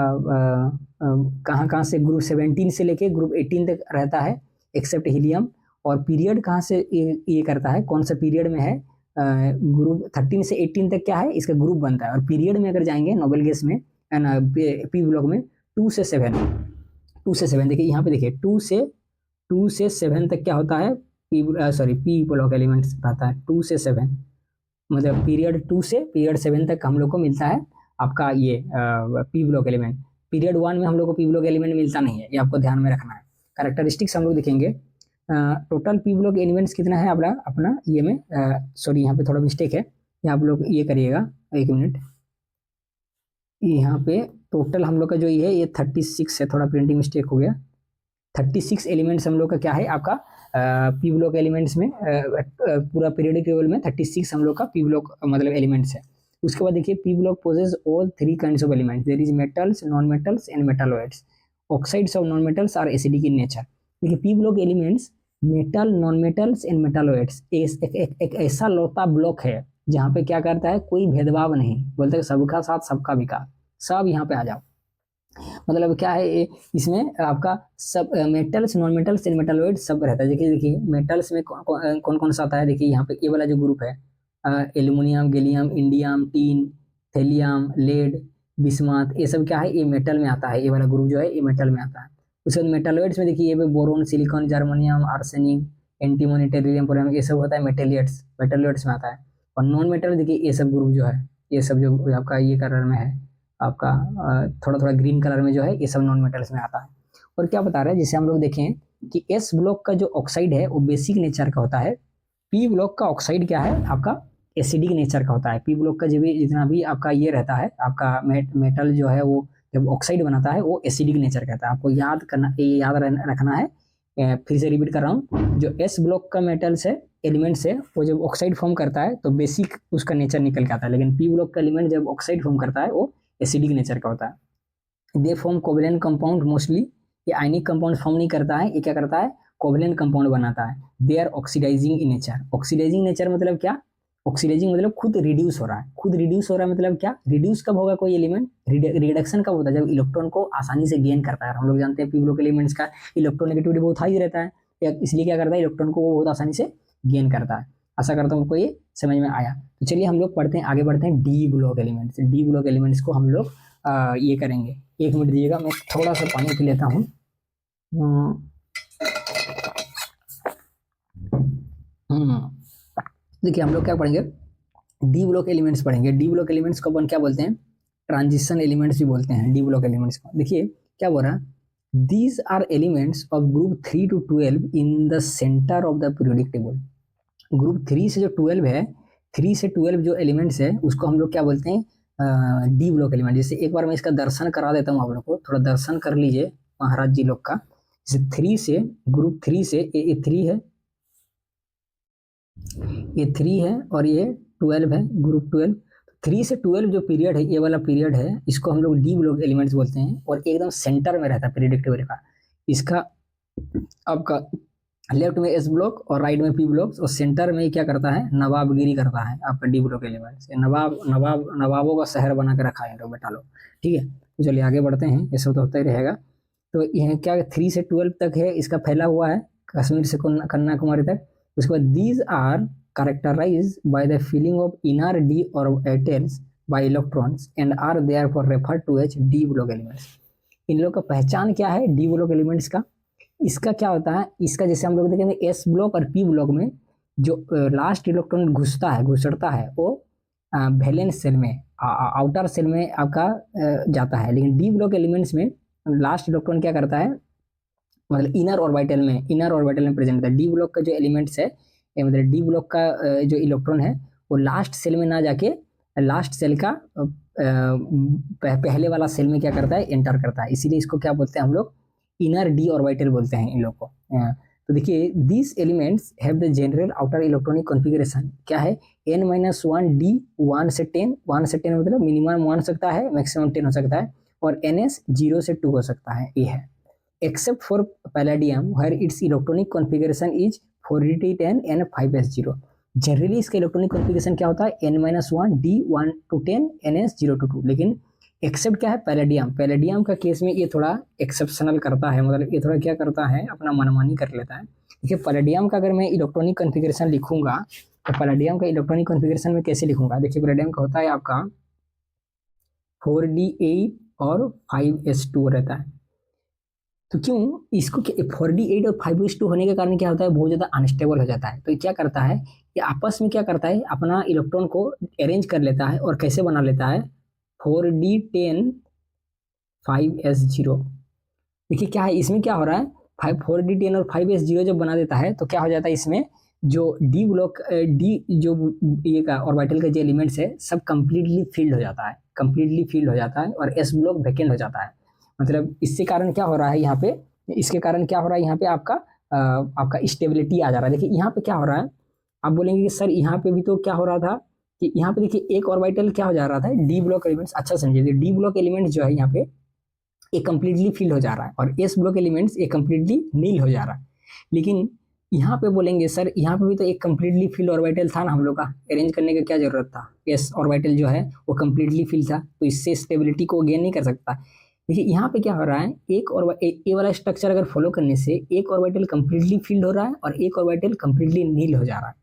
S1: कहाँ कहाँ से ग्रुप 17 से लेके ग्रुप 18 तक रहता है एक्सेप्ट हीलियम, और पीरियड कहाँ से ये करता है, कौन सा पीरियड में है, ग्रुप 13 से 18 तक क्या है इसका ग्रुप बनता है। और पीरियड में अगर जाएंगे नोबेल गैस में पी ब्लॉक में 2 से 7 देखिए यहाँ पे देखिए 2 से 7 तक क्या होता है पी ब्लॉक एलिमेंट्स रहता है 2 से 7, मतलब पीरियड 2 से पीरियड 7 तक हम लोग को मिलता है आपका ये पी ब्लॉक एलिमेंट। पीरियड 1 में हम लोग को पी ब्लॉक एलिमेंट मिलता नहीं है, ये आपको ध्यान में रखना है। कैरेक्टरिस्टिक्स हम लोग देखेंगे, टोटल पी ब्लॉक एलिमेंट्स कितना है अपना ये में सॉरी यहाँ पे थोड़ा मिस्टेक है, ये आप लोग ये करिएगा 1 मिनट, यहाँ पे टोटल हम लोग का जो ये है 36 है, थोड़ा प्रिंटिंग मिस्टेक हो गया। 36 एलिमेंट्स हम लोग का क्या है आपका पी ब्लॉक एलिमेंट्स में पूरा पीरियडिक टेबल में 36 हम लोग का पी ब्लॉक मतलब एलिमेंट्स है। उसके बाद देखिए P block possess all 3 kinds of elements, there is metals, non metals and metalloids. Oxides of non metals are acidic in nature. देखिए P block elements metal, non metals and metalloids एक ऐसा लौता block है जहाँ पे क्या करता है कोई भेदभाव नहीं, बोलते हैं सबका साथ सबका विकास, सब यहाँ पे आ जाओ। मतलब क्या है इसमें आपका सब metals, non metals and metalloid सब रहता है। देखिए मेटल्स में कौन कौन सा आता है, देखिए यहाँ पे ये वाला जो ग्रुप है aluminium, gallium, indium, tin, thallium, lead, bismuth, ये सब क्या है ये मेटल में आता है, ये वाला ग्रुप जो है ये मेटल में आता है। उसके बाद मेटालॉइड्स में देखिए ये boron, silicon, germanium, arsenic, antimony, tellurium, polonium, ये सब होता है मेटेलियट्स में आता है। और नॉन मेटल देखिए ये सब ग्रुप जो है ये सब जो आपका ये कलर में है आपका थोड़ा थोड़ा ग्रीन कलर में जो है ये सब नॉन मेटल्स में आता है। और क्या बता रहा है जैसे हम लोग देखें कि एस ब्लॉक का जो ऑक्साइड है वो बेसिक नेचर का होता है, पी ब्लॉक का ऑक्साइड क्या है आपका एसिडिक नेचर का होता है। पी ब्लॉक का जो भी जितना भी आपका ये रहता है आपका मेटल जो है वो जब ऑक्साइड बनाता है वो एसिडिक नेचर का होता है, आपको याद करना, ये याद रखना है। फिर से रिपीट कर रहा हूँ, जो एस ब्लॉक का मेटल्स है एलिमेंट्स है वो जब ऑक्साइड फॉर्म करता है तो बेसिक उसका नेचर निकल के आता है, लेकिन पी ब्लॉक का एलिमेंट जब ऑक्साइड फॉर्म करता है वो एसिडिक नेचर का होता है। They form covalent compound mostly, ये आयनिक कंपाउंड फॉर्म नहीं करता है, ये क्या करता है कोवेलेंट कंपाउंड बनाता है। They are oxidizing in nature. Oxidizing nature मतलब क्या, ऑक्सीडाइजिंग मतलब खुद रिड्यूस हो रहा है, खुद रिड्यूस हो रहा है मतलब क्या, रिड्यूस कब होगा कोई एलिमेंट, रिडक्शन कब होता है जब इलेक्ट्रॉन को आसानी से गेन करता है। हम लोग जानते हैं पी ब्लॉक एलिमेंट्स का इलेक्ट्रोनेगेटिविटी बहुत हाई रहता है, इसलिए क्या करता है इलेक्ट्रॉन को वो बहुत आसानी से गेन करता है। आशा करता हूँ आपको ये समझ में आया। तो चलिए हम लोग पढ़ते हैं, आगे बढ़ते हैं D block elements. D block elements को हम लोग ये करेंगे। 1 मिनट दीजिएगा, मैं थोड़ा सा पानी पी लेता हूँ। देखिए हम लोग क्या पढ़ेंगे, डी ब्लॉक एलिमेंट्स पढ़ेंगे। डी ब्लॉक एलिमेंट्स को अपन क्या बोलते हैं, ट्रांजिशन एलिमेंट्स भी बोलते हैं डी ब्लॉक एलिमेंट्स को। देखिए क्या बोल रहा है, these are elements of group 3 to 12 in the centre of the periodic table. Group 3 से जो 12 है, 3 से 12 जो एलिमेंट्स है उसको हम लोग क्या बोलते हैं डी ब्लॉक एलिमेंट। जैसे एक बार मैं इसका दर्शन करा देता हूँ आप लोग को, थोड़ा दर्शन कर लीजिए महाराज जी लोग का। जैसे 3 से ग्रुप 3 से ये 3 है, ये 3 है और ये 12 है, ग्रुप 12। 3 से 12 जो पीरियड है, ये वाला पीरियड है, इसको हम लोग डी ब्लॉक एलिमेंट्स बोलते हैं। और एकदम सेंटर में रहता है पीरियडिक टेबल का, इसका आपका लेफ्ट में एस ब्लॉक और राइट में पी ब्लॉक, और सेंटर में क्या करता है नवाबगिरी करता है आपका डी ब्लॉक एलिमेंट्स। नवाबों का शहर बना के रखा है लोग बेटा लोग, ठीक है। तो चलिए आगे बढ़ते हैं, ये सब तो होता ही रहेगा। तो यह क्या 3 से 12 तक है, इसका फैला हुआ है कश्मीर से कन्याकुमारी तक। उसके बाद these are characterized by the filling of inner d orbitals by electrons and are therefore referred to as d block elements। इन लोग का पहचान क्या है डी ब्लॉक एलिमेंट्स का, इसका क्या होता है, इसका जैसे हम लोग देखेंगे एस ब्लॉक और पी ब्लॉक में जो लास्ट इलेक्ट्रॉन घुसड़ता है वो वैलेंस सेल में, आउटर सेल में आपका जाता है। लेकिन डी ब्लॉक एलिमेंट्स में लास्ट इलेक्ट्रॉन क्या करता है, मतलब इनर ऑर्बिटल में प्रेजेंट होता है। डी ब्लॉक का जो एलिमेंट्स है, मतलब डी ब्लॉक का जो इलेक्ट्रॉन है वो लास्ट सेल में ना जाके लास्ट सेल का पहले वाला सेल में क्या करता है एंटर करता है, इसीलिए इसको क्या बोलते हैं हम लोग इनर डी ऑर्बिटल बोलते हैं इन लोग को। तो देखिए this elements have the general outer electronic configuration क्या है, n-1 डी 1 से 10, 1 से 10 मतलब मिनिमम 1 हो सकता है, मैक्सिमम 10 हो सकता है, और ns 0 से 2 हो सकता है, ये है। Except for palladium where its electronic configuration is 4d10 and 5s0। Generally इसका इलेक्ट्रॉनिक कॉन्फ़िगरेशन क्या होता है, n-1 d 1 to 10 ns 0 to 2, लेकिन एक्सेप्ट क्या है, पैलेडियम। पैलेडियम का केस में ये थोड़ा एक्सेप्शनल करता है, मतलब ये थोड़ा क्या करता है, अपना मनमानी कर लेता है। देखिए पैलेडियम का अगर मैं इलेक्ट्रॉनिक कॉन्फ़िगरेशन लिखूंगा तो पैलेडियम का इलेक्ट्रॉनिक कॉन्फ़िगरेशन में कैसे लिखूंगा, देखिए पैलेडियम का होता है आपका 4d8 और 5s2 रहता है। तो क्यों इसको 4d8 और 5s2 होने के कारण क्या होता है, बहुत ज़्यादा अनस्टेबल हो जाता है। तो ये क्या करता है, ये आपस में क्या करता है, अपना इलेक्ट्रॉन को अरेंज कर लेता है और कैसे बना लेता है, 4d10 5s0। देखिए क्या है, इसमें क्या हो रहा है, 4d10 और 5s0 जब बना देता है तो क्या हो जाता है, इसमें जो डी ब्लॉक डी जो ये का ऑर्बिटल का जो एलिमेंट्स है सब कंप्लीटली फिल्ड हो जाता है, कंप्लीटली फिल्ड हो जाता है, और एस ब्लॉक वैकेंट हो जाता है। मतलब इसके कारण क्या हो रहा है यहाँ पे, इसके कारण क्या हो रहा है यहाँ पे आपका स्टेबिलिटी आ जा रहा है। देखिए यहाँ पे क्या हो रहा है, आप बोलेंगे कि सर यहाँ पे भी तो क्या हो रहा था कि यहाँ पे देखिए एक ऑर्बिटल क्या हो जा रहा था, डी ब्लॉक एलिमेंट्स, अच्छा समझिए डी ब्लॉक एलिमेंट्स जो है यहाँ पे ये कंप्लीटली फिल हो जा रहा है, और एस ब्लॉक एलिमेंट्स ये कंप्लीटली नील हो जा रहा है। लेकिन यहाँ पे बोलेंगे सर यहाँ पे भी तो एक कंप्लीटली फिल ऑर्बिटल था ना, हम लोग का अरेंज करने का क्या जरूरत था, एस ऑर्बिटल जो है वो कंप्लीटली फिल था, तो इससे स्टेबिलिटी को गेन नहीं कर सकता। देखिए यहाँ पे क्या हो रहा है, ये वाला स्ट्रक्चर अगर फॉलो करने से एक ऑर्बिटल कंप्लीटली फिल्ड हो रहा है और एक ऑर्बिटल कंप्लीटली नील हो जा रहा है,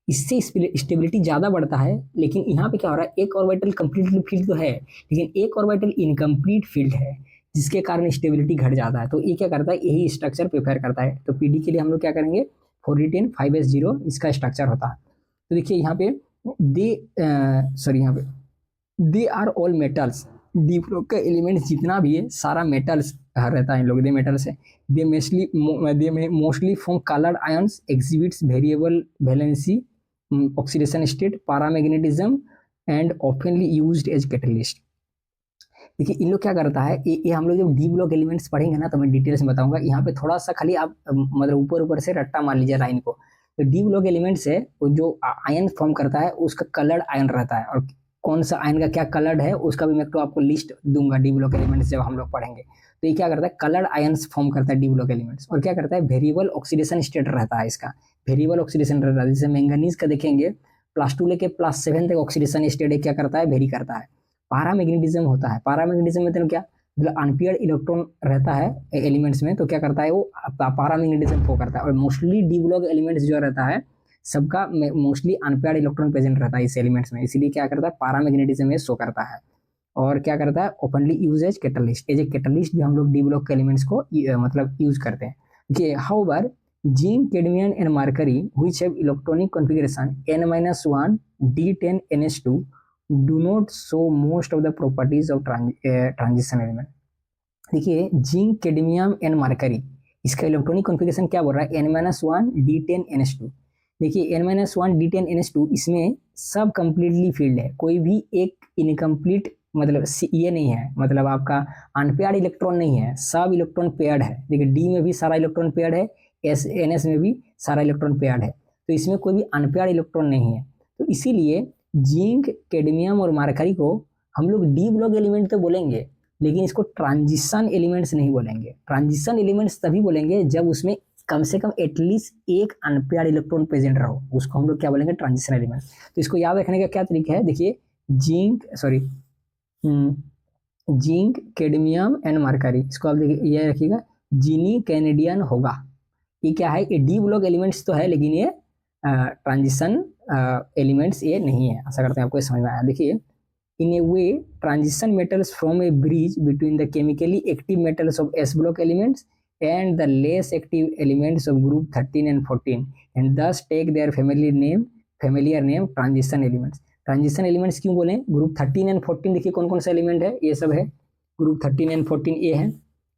S1: इससे स्टेबिलिटी ज़्यादा बढ़ता है। लेकिन यहाँ पे क्या हो रहा है, एक ऑर्बिटल कंप्लीटली फील्ड तो है लेकिन एक ऑर्बिटल इनकम्प्लीट फील्ड है, जिसके कारण स्टेबिलिटी घट जाता है। तो ये क्या करता है, यही स्ट्रक्चर प्रिपेयर करता है। तो पीडी के लिए हम लोग क्या करेंगे, 4d10 5s0 इसका स्ट्रक्चर होता है। तो देखिए यहाँ पे यहाँ पे they are all metals, D block का एलिमेंट जितना भी है सारा मेटल्स रहता है, इन लोग दे मेटल्स है। They mostly form coloured ions, exhibits variable valency, oxidation state, paramagnetism and oftenly used as catalyst. देखिए इन लोग क्या करता है, ये हम लोग जब डी ब्लॉक एलिमेंट्स पढ़ेंगे ना तो मैं डिटेल्स में बताऊंगा। यहाँ पे थोड़ा सा खाली आप मतलब ऊपर ऊपर से रट्टा मार लीजिए लाइन को। तो डी ब्लॉक एलिमेंट्स है वो जो आयन फॉर्म करता है उसका कलर्ड आयन रहता है, और कौन सा आयन का क्या कलर्ड है उसका भी मैं तो आपको लिस्ट दूंगा डी ब्लॉक एलिमेंट्स जब हम लोग पढ़ेंगे। तो ये क्या करता है, कलर्ड आयन्स फॉर्म करता है डी ब्लॉक एलिमेंट्स, और क्या करता है, वेरिएबल ऑक्सीडेशन स्टेट रहता है इसका, वेरिएबल ऑक्सीडेशन रहता है। जैसे मैंगनीज का देखेंगे +2 लेके +7 तक ऑक्सीडेशन स्टेट क्या करता है, वेरी करता है। पैरामैग्नेटिज्म होता है, पैरामैग्नेटिज्म मतलब क्या, मतलब अनपेयर्ड इलेक्ट्रॉन रहता है एलिमेंट्स में, तो क्या करता है वो पैरामैग्नेटिज्म फॉर्म करता है। और मोस्टली डी ब्लॉक एलिमेंट्स जो रहता है सबका मोस्टली अनपेयर्ड इलेक्ट्रॉन प्रेजेंट रहता है इस एलिमेंट्स में, इसीलिए क्या करता है पैरामैग्नेटिज्म में शो करता है। और क्या करता है, openly use as catalyst, as a catalyst भी हम लोग डी ब्लॉक के एलिमेंट्स को मतलब यूज करते हैं। देखिए however zinc, cadmium and mercury which have electronic configuration n-1 d10 ns2 do not show most of the properties of transition element। देखिए जिंक, कैडमियम एंड मरकरी इसका इलेक्ट्रॉनिक कॉन्फ़िगरेशन क्या बोल रहा है, n-1 d10 ns2। देखिए n-1 d10 ns2 इसमें सब completely field है, कोई भी एक इनकम्प्लीट मतलब ये नहीं है, मतलब आपका अनपेयर्ड इलेक्ट्रॉन नहीं है, सब इलेक्ट्रॉन पेयर्ड है। देखिए डी में भी सारा इलेक्ट्रॉन पेयर्ड है, एस में भी सारा इलेक्ट्रॉन पेयर्ड है, तो इसमें कोई भी अनपेयर्ड इलेक्ट्रॉन नहीं है। तो इसीलिए जिंक, कैडमियम और मरकरी को हम लोग डी ब्लॉक एलिमेंट तो बोलेंगे लेकिन इसको ट्रांजिशन एलिमेंट्स नहीं बोलेंगे। ट्रांजिशन एलिमेंट्स तभी बोलेंगे जब उसमें कम से कम एटलीस्ट एक अनपेयर्ड इलेक्ट्रॉन प्रेजेंट रहो, उसको हम लोग क्या बोलेंगे, ट्रांजिशन एलिमेंट्स। तो इसको याद रखने का क्या तरीका है, देखिए जिंक, कैडमियम एंड मरकरी, इसको आप देखिए ये रखिएगा, जीनी कैनेडियन होगा। ये क्या है, ये डी ब्लॉक एलिमेंट्स तो है लेकिन ये ट्रांजिशन एलिमेंट्स ये नहीं है। आशा करते हैं आपको समझ में आया। देखिए in a way transition metals from a bridge between the chemically active metals of S block elements and the less active elements of group 13 and 14 and thus take their familiar name transition elements। Transition elements क्यों बोले, group 13 and 14 देखिए कौन कौन सा element है, ये सब है ग्रुप 13 एंड 14। ये है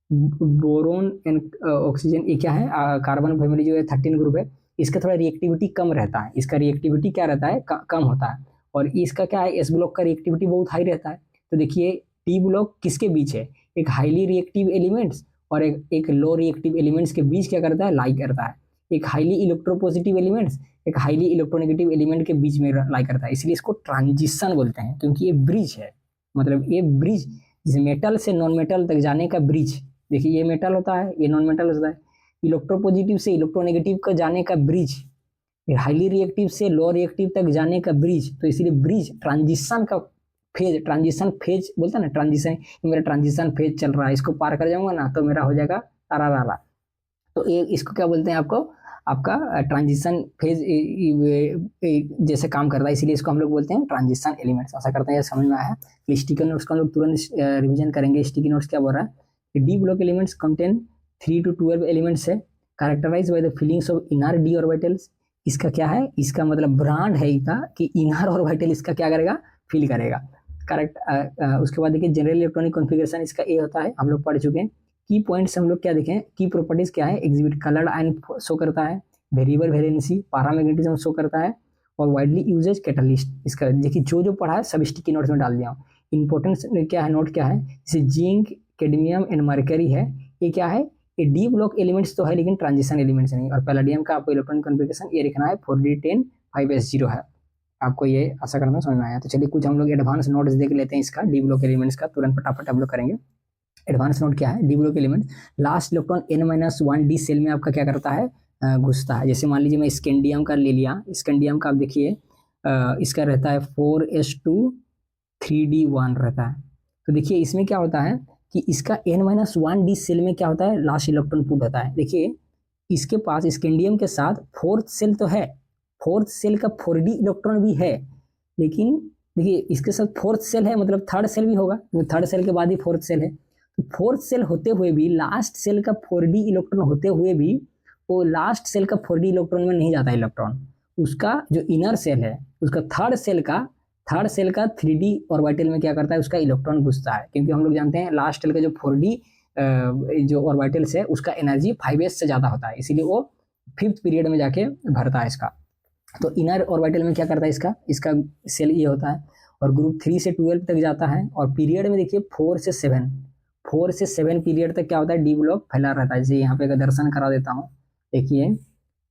S1: बोरोन एंड ऑक्सीजन, ये क्या है, कार्बन फैमिली जो है 13 ग्रुप है, इसका थोड़ा रिएक्टिविटी कम रहता है, इसका रिएक्टिविटी क्या रहता है, कम होता है। और इसका क्या है, एस ब्लॉक का रिएक्टिविटी बहुत हाई रहता है। तो देखिए टी ब्लॉक किसके बीच है, एक हाईली रिएक्टिव एलिमेंट्स और एक लो रिएक्टिव एलिमेंट्स के बीच क्या करता है, लाई करता है। एक हाईली इलेक्ट्रोपॉजिटिव एलिमेंट्स एक हाईली इलेक्ट्रोनेगेटिव एलिमेंट के बीच में लाई करता है, इसलिए इसको ट्रांजिशन बोलते हैं, क्योंकि ये ब्रिज है। मतलब ये ब्रिज मेटल से नॉन मेटल तक जाने का ब्रिज। देखिए ये मेटल होता है, ये नॉन मेटल होता है। इलेक्ट्रोपॉजिटिव से इलेक्ट्रोनेगेटिव का जाने का ब्रिज, हाईली रिएक्टिव से लो रिएक्टिव तक जाने का ब्रिज। तो इसलिए ब्रिज ट्रांजिशन का फेज, ट्रांजिशन फेज बोलता है ना, ट्रांजिशन, मेरा ट्रांजिशन फेज चल रहा है, इसको पार कर जाऊंगा ना तो मेरा हो जाएगा तारा। तो ये इसको क्या बोलते हैं, आपका ट्रांजिशन फेज जैसे काम करता है, इसीलिए इसको हम लोग बोलते हैं ट्रांजिशन एलिमेंट्स। आशा करते हैं ये समझ में आया है। स्टिकी नोट्स का हम लोग तुरंत रिवीजन करेंगे। स्टिकी नोट्स क्या बोल रहा है, D block elements contain 3 to 12 elements है, characterise by the fillings of inner D orbitals. इसका क्या है, इसका मतलब ब्रांड है इसका कि इनर ऑर्बिटल इसका क्या करेगा, फील करेगा। करेक्ट। उसके बाद देखिए जनरल इलेक्ट्रॉनिक कॉन्फ़िगरेशन इसका ए होता है, हम लोग पढ़ चुके हैं। की पॉइंट्स हम लोग क्या देखें, की प्रॉपर्टीज क्या है, एग्जिबिट कलर्ड आयन शो करता है, वेरिएबल वेरिएंसी, पारामैग्नेटिज्म शो करता है, और वाइडली यूजेज कैटलिस्ट। इसका देखिए जो पढ़ा है सब स्टिकी नोट्स में डाल दिया हूँ। इंपॉर्टेंस क्या है, नोट क्या है, जैसे जिंक, कैडमियम एंड मरकरी है, ये क्या है, ये डी ब्लॉक एलिमेंट्स तो है लेकिन ट्रांजिशन एलिमेंट्स नहीं। और पैलेडियम का आपको इलेक्ट्रॉनिक कॉन्फ़िगरेशन ये लिखना है 4d10 5s0 है। आपको ये आशा करना समझ में आया। तो चलिए कुछ हम लोग एडवांस नोट्स देख लेते हैं इसका, डी ब्लॉक एलिमेंट्स का तुरंत फटाफट हम लोग करेंगे। एडवांस नोट क्या है, D block element last electron n-1d shell में आपका क्या करता है, घुसता है। जैसे मान लीजिए मैं स्कैंडियम का ले लिया, स्कैंडियम का आप देखिए इसका रहता है 4s2 3d1 रहता है। तो देखिए इसमें क्या होता है कि इसका n-1d सेल में क्या होता है, लास्ट इलेक्ट्रॉन पुट होता है। देखिए इसके पास स्कैंडियम के साथ फोर्थ सेल तो है, फोर्थ सेल का 4d इलेक्ट्रॉन भी है, लेकिन देखिए इसके साथ फोर्थ सेल है मतलब थर्ड सेल भी होगा, थर्ड सेल के बाद ही फोर्थ सेल है। तो फोर्थ सेल होते हुए भी, लास्ट सेल का 4d इलेक्ट्रॉन होते हुए भी वो लास्ट सेल का 4d इलेक्ट्रॉन में नहीं जाता इलेक्ट्रॉन। उसका जो इनर सेल है उसका थर्ड सेल का 3d ऑर्बिटल में क्या करता है, उसका इलेक्ट्रॉन घुसता है। क्योंकि हम लोग जानते हैं लास्ट सेल का जो 4d जो ऑर्बिटल्स है उसका एनर्जी 5s से ज़्यादा होता है, इसीलिए वो 5th पीरियड में जाके भरता है इसका। तो इनर ऑर्बिटल में क्या करता है, इसका सेल ये होता है, और ग्रुप 3 से 12 तक जाता है। और पीरियड में देखिए 4 से 7 पीरियड तक क्या होता है, डी ब्लॉक फैला रहता है। जैसे यहाँ पे दर्शन करा देता हूँ, देखिए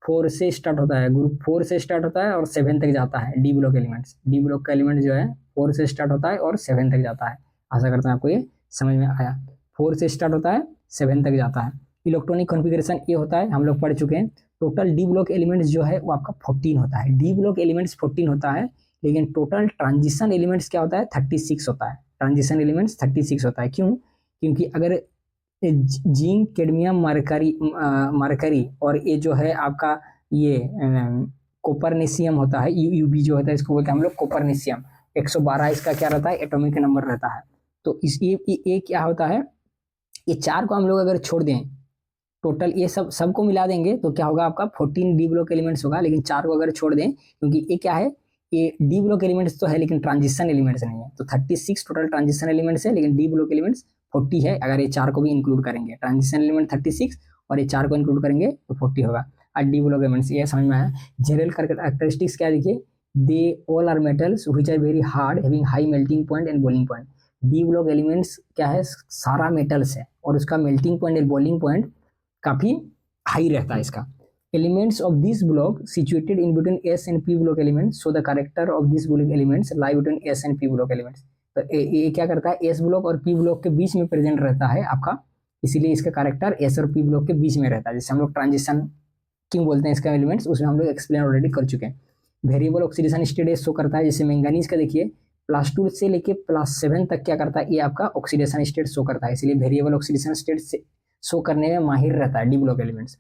S1: 4 से स्टार्ट होता है, ग्रुप 4 से स्टार्ट होता है और 7 तक जाता है D block elements. D block का एलिमेंट जो है 4 से स्टार्ट होता है और 7 तक जाता है। आशा करता हूँ आपको ये समझ में आया। 4 से स्टार्ट होता है, 7 तक जाता है। इलेक्ट्रॉनिक कॉन्फ़िगरेशन ये होता है, हम लोग पढ़ चुके हैं। टोटल डी ब्लॉक एलिमेंट्स जो है वो आपका 14 होता है। डी ब्लॉक एलिमेंट्स 14 होता है, लेकिन टोटल ट्रांजिशन एलिमेंट्स क्या होता है, 36 होता है। ट्रांजिशन एलिमेंट्स 36 होता है। क्यों, क्योंकि अगर जिंक, कैडमियम, मरकरी और ये जो है आपका ये कोपरनेशियम होता है, यूबी जो होता है इसको बोलते हैं हम लोग कोपरनेशियम। 112 इसका क्या रहता है, एटॉमिक नंबर रहता है। तो इस ये क्या होता है, ये 4 को हम लोग अगर छोड़ दें, टोटल ये सबको मिला देंगे तो क्या होगा, आपका 14 डी ब्लॉक एलिमेंट्स होगा। लेकिन 4 को अगर छोड़ दें, क्योंकि ये क्या है, ये डी ब्लॉक एलिमेंट्स तो है लेकिन ट्रांजिशन एलिमेंट्स नहीं है। तो 36 टोटल ट्रांजिशन एलिमेंट्स है, लेकिन डी ब्लॉक एलिमेंट्स 40 है। अगर ये 4 को भी इंक्लूड करेंगे, ट्रांजिशन एलिमेंट 36 और ये 4 को इंक्लूड करेंगे तो 40 होगा। और डी ब्लॉक एलिमेंट्स ये समझ में आया। जनरल कैरेक्टरिस्टिक्स क्या देखिए, they all are metals which are very hard, having high melting point and boiling point. D block elements क्या है, सारा मेटल्स है और उसका melting point and boiling point काफी हाई रहता है इसका। Elements of this block situated in between S and P block elements, so the character of this block elements lie between S and P block elements. तो ये क्या करता है, S block और पी ब्लॉक के बीच में प्रेजेंट रहता है आपका, इसीलिए इसका कैरेक्टर एस और पी ब्लॉक के बीच में रहता है। जैसे हम लोग ट्रांजिशन क्यों बोलते हैं इसका एलिमेंट्स, उसमें हम लोग एक्सप्लेन ऑलरेडी कर चुके हैं। वेरिएबल ऑक्सीडेशन स्टेट शो करता है, जैसे मैंगनीज का देखिए +2 से लेके +7 तक क्या करता है, ये आपका ऑक्सीडेशन स्टेट शो करता है, इसलिए वेरिएबल ऑक्सीडेशन स्टेट से शो करने में माहिर रहता है D block elements.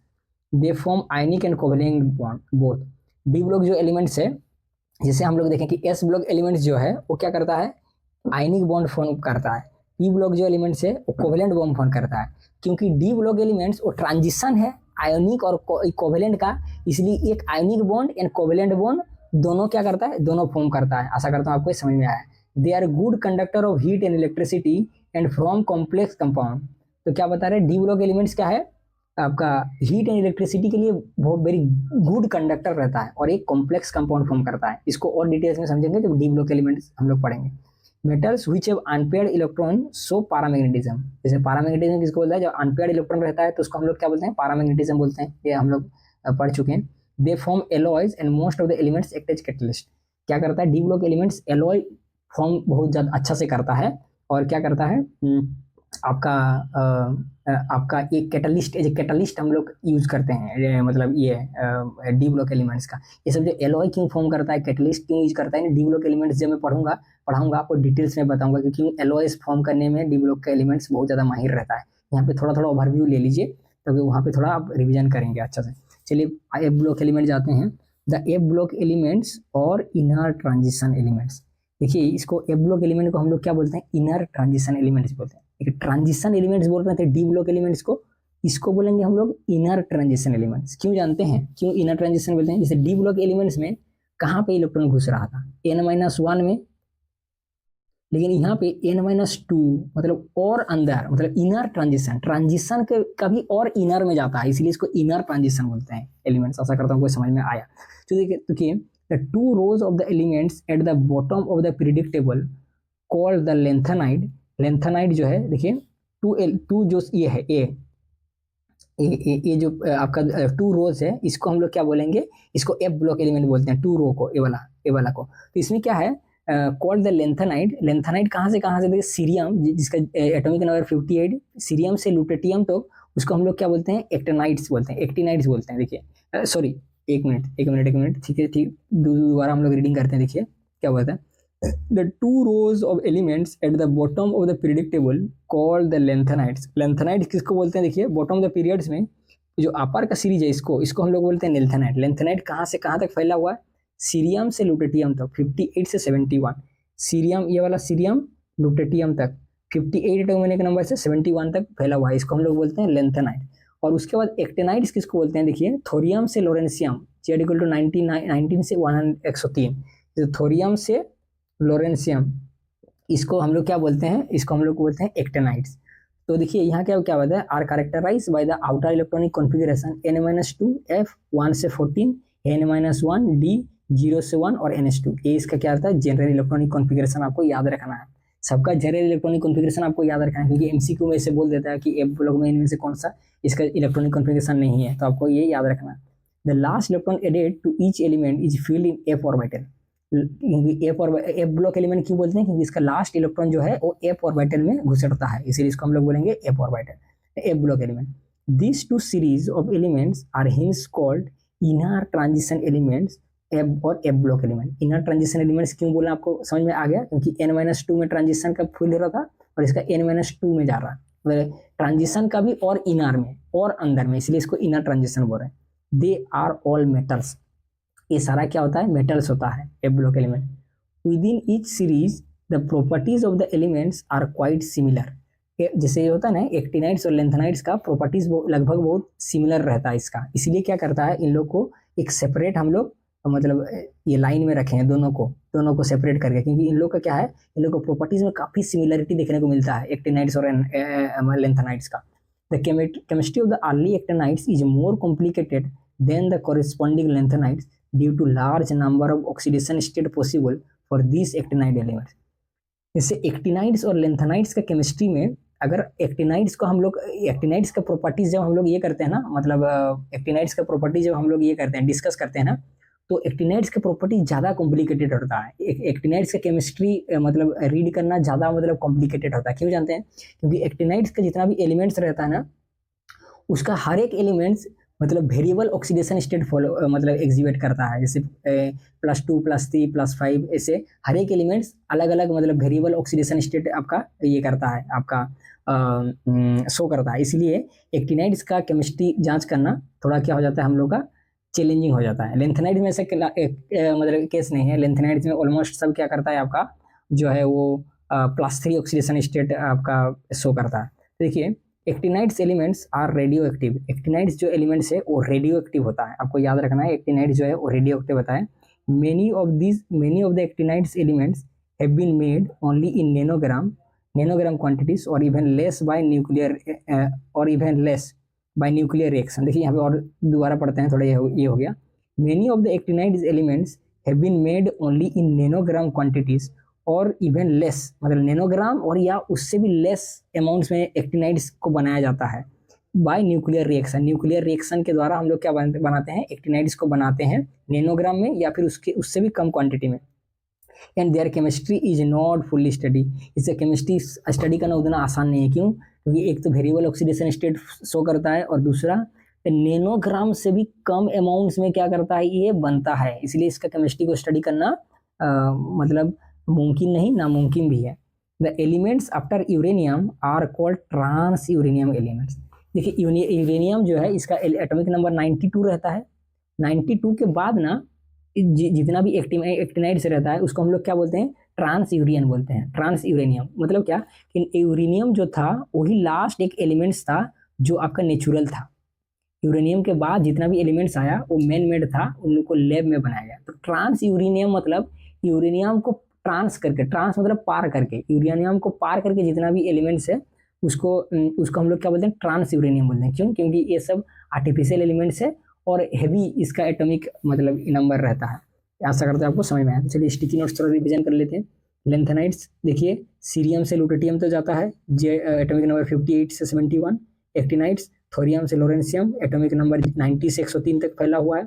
S1: They form ionic and covalent bond both. D block जो एलिमेंट्स है, जैसे हम लोग देखें कि एस ब्लॉक एलिमेंट्स जो है वो क्या करता है, आयनिक बॉन्ड फॉर्म करता है। पी ब्लॉक जो एलिमेंट्स है वो कोवेलेंट बॉन्ड फॉर्म करता है। क्योंकि डी ब्लॉक एलिमेंट्स वो ट्रांजिशन है आयोनिक और कोवेलेंट का, इसलिए एक ionic bond and covalent bond दोनों क्या करता है, दोनों फॉर्म करता है। आशा करता हूँ आपको समझ में आया। They are good conductor of heat and electricity and from complex compound. तो क्या बता रहे हैं, डी ब्लॉक एलिमेंट्स क्या है, आपका हीट एंड इलेक्ट्रिसिटी के लिए बहुत वेरी गुड कंडक्टर रहता है और एक कॉम्प्लेक्स कंपाउंड फॉर्म करता है। इसको और डिटेल्स में समझेंगे जब डी ब्लॉक एलिमेंट्स हम लोग पढ़ेंगे। Metals which have unpaired electron so paramagnetism. जैसे पैरामैग्नेटिज्म किसको बोलता है, जब अनपेयर्ड इलेक्ट्रॉन रहता है तो उसको हम लोग क्या बोलते हैं, पैरामैग्नेटिज्म बोलते हैं। ये हम लोग पढ़ चुके हैं। They form alloys and most of the elements act as catalyst. क्या करता है, D block elements alloy form बहुत ज्यादा अच्छा से करता है, और क्या करता है आपका आपका एक कैटलिस्ट, एज ए कैटलिस्ट हम लोग यूज करते हैं, मतलब ये डी ब्लॉक एलिमेंट्स का। ये सब जो एलॉय क्यों फॉर्म करता है, कैटलिस्ट क्यों यूज करता है, डी ब्लॉक एलिमेंट्स जब मैं पढ़ाऊंगा आपको डिटेल्स में बताऊंगा, क्योंकि एलॉयस फॉर्म करने में डी ब्लॉक का एलिमेंट्स बहुत ज्यादा माहिर रहता है। यहाँ पे थोड़ा थोड़ा ओवरव्यू ले लीजिए, तो वहाँ पे थोड़ा आप रिविजन करेंगे अच्छा से। चलिए एफ ब्लॉक एलिमेंट जाते हैं। द एफ ब्लॉक एलिमेंट्स और इनर ट्रांजिशन एलिमेंट्स। देखिए इसको एफ ब्लॉक एलिमेंट को हम लोग क्या बोलते हैं, इनर ट्रांजिशन एलिमेंट्स बोलते हैं। एक ट्रांजिशन एलिमेंट्स बोल रहे थे डी ब्लॉक एलिमेंट्स को, इसको बोलेंगे हम लोग इनर ट्रांजिशन एलिमेंट्स। क्यों जानते हैं क्यों इनर ट्रांजिशन बोलते हैं? जैसे डी ब्लॉक एलिमेंट्स में कहाँ पे इलेक्ट्रॉन घुस रहा था, n-1 में, लेकिन यहाँ पे n-2 मतलब और अंदर, मतलब इनर ट्रांजिशन, ट्रांजिशन के कभी और इनर में जाता है, इसलिए इसको इनर ट्रांजिशन बोलते हैं एलिमेंट्स। आशा करता हूँ कोई समझ में आया। तो देखिए the 2 rows of the elements at the bottom of the periodic table called the lanthanide। lanthanide जो है देखिए टू जो ये है ये जो आपका 2 rows है, इसको हम लोग क्या बोलेंगे, इसको एफ ब्लॉक एलिमेंट बोलते हैं, 2 row को, ये वाला को। तो इसमें क्या है, कॉल्ड द लेंथेनाइड। लेंथेनाइड कहाँ से देखिए, सीरियम जिसका एटॉमिक नंबर 58, सीरियम से लुटेटियम तो उसको हम लोग क्या बोलते हैं, एक्टिनाइड्स बोलते हैं, एक्टिनाइड्स बोलते हैं। देखिए सॉरी एक मिनट, ठीक है, ठीक, दोबारा हम लोग रीडिंग करते हैं। देखिए क्या बोलता है, the 2 rows of elements at the bottom of the periodic table called the lanthanides। lanthanides किसको बोलते हैं, देखिए बॉटम ऑफ द पीरियड्स में जो अपर का सीरीज है, इसको हम लोग बोलते हैं लेंथेनाइड। लेंथेनाइड कहाँ से कहाँ तक फैला हुआ है, सीरियम से लुटेटियम तक, 58 से 71, सीरियम ये वाला सीरियम लुटेटियम तक 58 एटॉमिक नंबर से 71 तक फैला हुआ है, इसको हम लोग बोलते हैं लेंथेनाइड। और उसके बाद एक्टिनाइड्स किसको बोलते हैं, देखिए थोरियम से लोरेंसियम, Z = 19 से 103, थोरियम से लोरेंसियम, इसको हम लोग क्या बोलते हैं, इसको हम लोग बोलते हैं एक्टिनाइड्स। तो देखिए यहाँ क्या होता है, are characterize by the outer electronic configuration n-2 f 1 से 14, n-1 d 0 से 1 और ns2। ये इसका क्या होता है, जनरल इलेक्ट्रॉनिक कॉन्फ़िगरेशन आपको याद रखना है। सबका जनरल इलेक्ट्रॉनिक कॉन्फ़िगरेशन आपको याद रखना है, क्योंकि एमसीक्यू में से बोल देता है कि एफ ब्लॉक में इनमें से कौन सा इसका इलेक्ट्रॉनिक कॉन्फ़िगरेशन नहीं है, तो आपको ये याद रखना है। The last electron added to each element is filled in F orbital. F block element क्यों बोलते हैं, क्योंकि इसका लास्ट इलेक्ट्रॉन जो है वो एफ ऑर्बिटल में घुसड़ता है, इसीलिए इसको हम लोग बोलेंगे F orbital, F block element. This 2 series of elements are hence called inner transition elements F और F block element. Inner transition elements क्यों बोला, आपको समझ में आ गया, क्योंकि n-2 में ट्रांजिशन का फुल हो रहा था और इसका n-2 में जा रहा है, मतलब ट्रांजिशन का भी और इनर में और अंदर में, इसलिए इसको इनर ट्रांजिशन बोल रहे हैं। दे आर ऑल मेटल्स, ये सारा क्या होता है, मेटल्स होता है F block element. Within each series the properties of the elements are quite similar. जैसे ये होता है ना, एक्टिनाइड्स और लेंथेनाइड्स का प्रॉपर्टीज लगभग बहुत सिमिलर रहता है इसका, इसलिए क्या करता है, इन लोग को एक सेपरेट हम लोग मतलब ये लाइन में रखे हैं, दोनों को सेपरेट करके, क्योंकि इन लोग का क्या है, इन लोग को प्रॉपर्टीज में काफी सिमिलरिटी देखने को मिलता है एक्टिनाइड्स और लेंथेनाइड्स का। The chemistry of the early actinides is more complicated than the corresponding lanthanides due to large number of oxidation state possible for this actinide elements. जैसे एक्टिनाइड्स और लेंथेनाइड्स का केमिस्ट्री में, अगर एक्टिनाइड्स को हम लोग, एक्टिनाइड्स का प्रॉपर्टीज जब हम लोग ये करते हैं ना, मतलब एक्टिनाइड्स का प्रॉपर्टी जब हम लोग ये करते हैं, डिस्कस करते हैं ना, तो एक्टिनाइड्स का प्रॉपर्टी ज़्यादा कॉम्प्लिकेटेड होता है। एक्टिनाइड्स का केमिस्ट्री मतलब रीड करना ज़्यादा मतलब कॉम्प्लिकेटेड होता है। क्यों जानते हैं, क्योंकि एक्टिनाइड्स का जितना भी एलिमेंट्स रहता है ना, उसका हर एक एलिमेंट्स मतलब वेरिएबल ऑक्सीडेशन स्टेट फॉलो मतलब एग्जिबिट करता है। जैसे +2 +3 +5 ऐसे हर एक एलिमेंट्स अलग अलग मतलब वेरिएबल ऑक्सीडेशन स्टेट आपका ये करता है, आपका शो करता है। इसलिए एक्टिनाइड्स का केमिस्ट्री जांच करना थोड़ा क्या हो जाता है, हम लोग का चैलेंजिंग हो जाता है। लेंथेनाइड में से मतलब केस नहीं है, लेंथेनाइड्स में ऑलमोस्ट सब क्या करता है, आपका जो है वो +3 ऑक्सीडेशन स्टेट आपका शो करता है। देखिए actinides elements are radioactive. Actinides जो एलिमेंट्स है वो रेडियो एक्टिव होता है, आपको याद रखना है, एक्टिनाइड जो है वो रेडियो एक्टिव होता है। Many of the actinides elements have been made only in nanogram quantities और even less by nuclear reaction. देखिए यहाँ पे और दोबारा पढ़ते हैं, थोड़ा ये हो गया। Many of the actinides elements have been made only in nanogram quantities और इवन लेस, मतलब नैनोग्राम और या उससे भी लेस अमाउंट्स में एक्टिनाइड्स को बनाया जाता है bye nuclear reaction. Nuclear reaction के द्वारा हम लोग क्या बनाते हैं, एक्टिनाइड्स को बनाते हैं नैनोग्राम में या फिर उससे भी कम क्वांटिटी में। And their chemistry is not fully study, इससे केमिस्ट्री स्टडी करना उतना आसान नहीं है। क्यों? क्योंकि एक तो वेरिएबल ऑक्सीडेशन स्टेट शो करता है और दूसरा नैनोग्राम से भी कम अमाउंट्स में क्या करता है, ये बनता है। इसलिए इसका केमिस्ट्री को स्टडी करना मतलब मुमकिन नहीं, नामुमकिन भी है। The elements after uranium are called transuranium elements. देखिए यूरेनियम जो है इसका एटॉमिक नंबर 92 रहता है। 92 के बाद ना जितना भी एक्टिनाइड से रहता है उसको हम लोग क्या बोलते हैं, ट्रांस यूरेनियम बोलते हैं। ट्रांस यूरेनियम मतलब क्या कि यूरेनियम जो था वही लास्ट एक एलिमेंट्स था जो आपका नेचुरल था। यूरेनियम के बाद जितना भी एलिमेंट्स आया वो मैन मेड था, उन लोग को लैब में बनाया गया। तो ट्रांस यूरेनियम मतलब यूरेनियम को ट्रांस करके, ट्रांस मतलब पार करके, यूरेनियम को पार करके जितना भी एलिमेंट्स है उसको हम लोग क्या बोलते हैं, ट्रांस यूरेनियम बोलते हैं। क्यों? क्योंकि ये सब आर्टिफिशियल एलिमेंट्स है और हेवी इसका एटॉमिक मतलब नंबर रहता है। आशा करते हैं आपको समझ में आया। तो चलिए स्टिकी नोट्स थोड़ा रिविजन कर लेते हैं। लेंथेनाइड्स देखिए सीरियम से लुटेटियम तो जाता है, एटॉमिक नंबर 58 से 71। एक्टिनाइड्स थोरियम से लोरेंसियम, एटॉमिक नंबर 90 से 103 तक फैला हुआ है।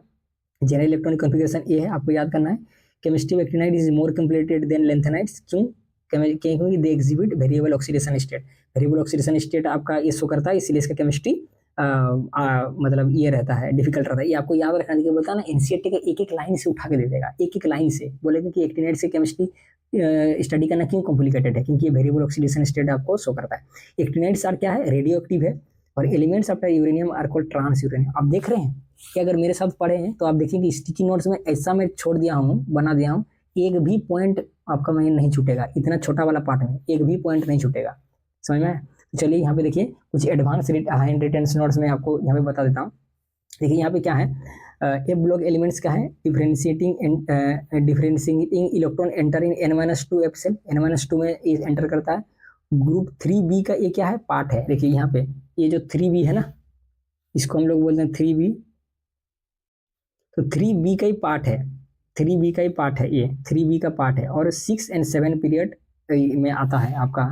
S1: जनरल इलेक्ट्रॉनिक कॉन्फ़िगरेशन ये है, आपको याद करना है। Chemistry of actinide is more completed than lanthanides. क्यों? क्योंकि दे exhibit variable oxidation state. Variable oxidation state आपका ये शो करता है, इसलिए इसका केमिस्ट्री मतलब ये रहता है, डिफिकल्ट रहता है। ये आपको याद रखना चाहिए। बोलता है ना एनसीईआरटी का एक एक लाइन से उठा के दे देगा, एक एक लाइन से बोलेगा कि एक्टिनाइड से केमिस्ट्री स्टडी करना क्यों कॉम्प्लिकेटेड है, क्योंकि ये वेरिएबल ऑक्सीडेशन स्टेट आपको शो करता है। एक्टिनाइड्स आर क्या है, रेडियो एक्टिव है और elements after uranium are called transuranium. आप देख रहे हैं कि अगर मेरे साथ पढ़े हैं तो आप देखेंगे स्टिकी नोट्स में ऐसा मैं छोड़ दिया हूँ, बना दिया हूँ, एक भी पॉइंट आपका में नहीं छूटेगा। इतना छोटा वाला पार्ट में एक भी पॉइंट नहीं छूटेगा। समझ में? चलिए यहाँ पे देखिए कुछ एडवांस हैंड रिटन नोट्स में आपको यहाँ पे बता देता हूँ। देखिए यहाँ पे क्या है, ए ब्लॉक एलिमेंट्स का है, differentiating electron enter in n-2 F shell, n-2 में एंटर करता है। ग्रुप 3b का ये क्या है, पार्ट है। देखिए यहाँ पे ये जो 3b है ना, इसको हम लोग बोलते हैं 3b। तो 3b का ही पार्ट है, 3b का ही पार्ट है, ये 3b का पार्ट है। और 6 और 7 पीरियड में आता है आपका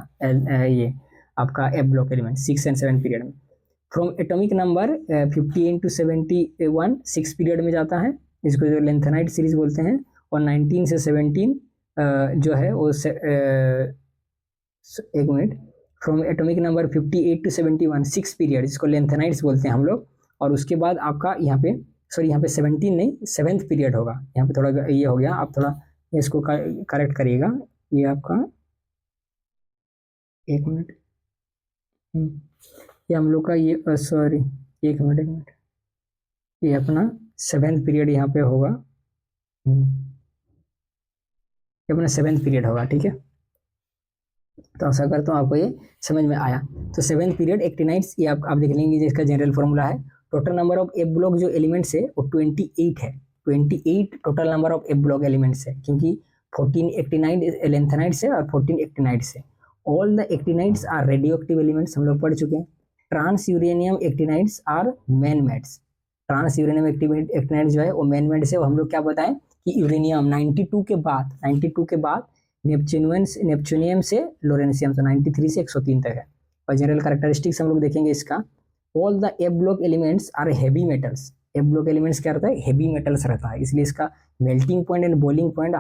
S1: ये आपका एफ ब्लॉक एलिमेंट 6 और 7 पीरियड में। From atomic number 58 to 71 6 period में जाता है, इसको जो लेंथेनाइड सीरीज बोलते हैं। और 19 से 17 जो है वो एक minute, from atomic number 58 to 71 6 period, इसको लेंथेनाइड्स बोलते हैं हम लोग। और उसके बाद आपका यहाँ पे यहाँ पे 17 नहीं 7th पीरियड होगा। यहाँ पे थोड़ा ये हो गया, आप थोड़ा इसको करेक्ट करिएगा। ये आपका एक मिनट, ये हम लोग का ये एक मिनट, ये अपना 7th पीरियड यहाँ पे होगा, ये अपना 7th पीरियड होगा। ठीक है, तो आशा करता हूँ आपको ये समझ में आया। तो 7th पीरियड एक्टिनाइड्स, ये आप देख लेंगे जिसका जनरल फॉर्मूला है। Total number of F block जो एलिमेंट्स है वो 28 है। 28 total number of F block elements है, क्योंकि 14 एक्टिनाइड लेंथेनाइड्स है और 14 एक्टिनाइड्स है। All the actinides are radioactive elements, हम लोग पढ़ चुके हैं। Transuranium actinides are man mades. Transuranium actinides जो है वो मैन मेड्स है। वो हम लोग क्या बताएं कि यूरेनियम 92 के बाद नेपच्यूनियम से लोरेंसियम, तो 93 से 103 तक है। और जनरल कैरेक्टरिस्टिक्स हम लोग देखेंगे इसका। All the F block elements are heavy metals. F block elements क्या रहता है, हेवी मेटल्स रहता है, इसलिए इसका melting point and boiling point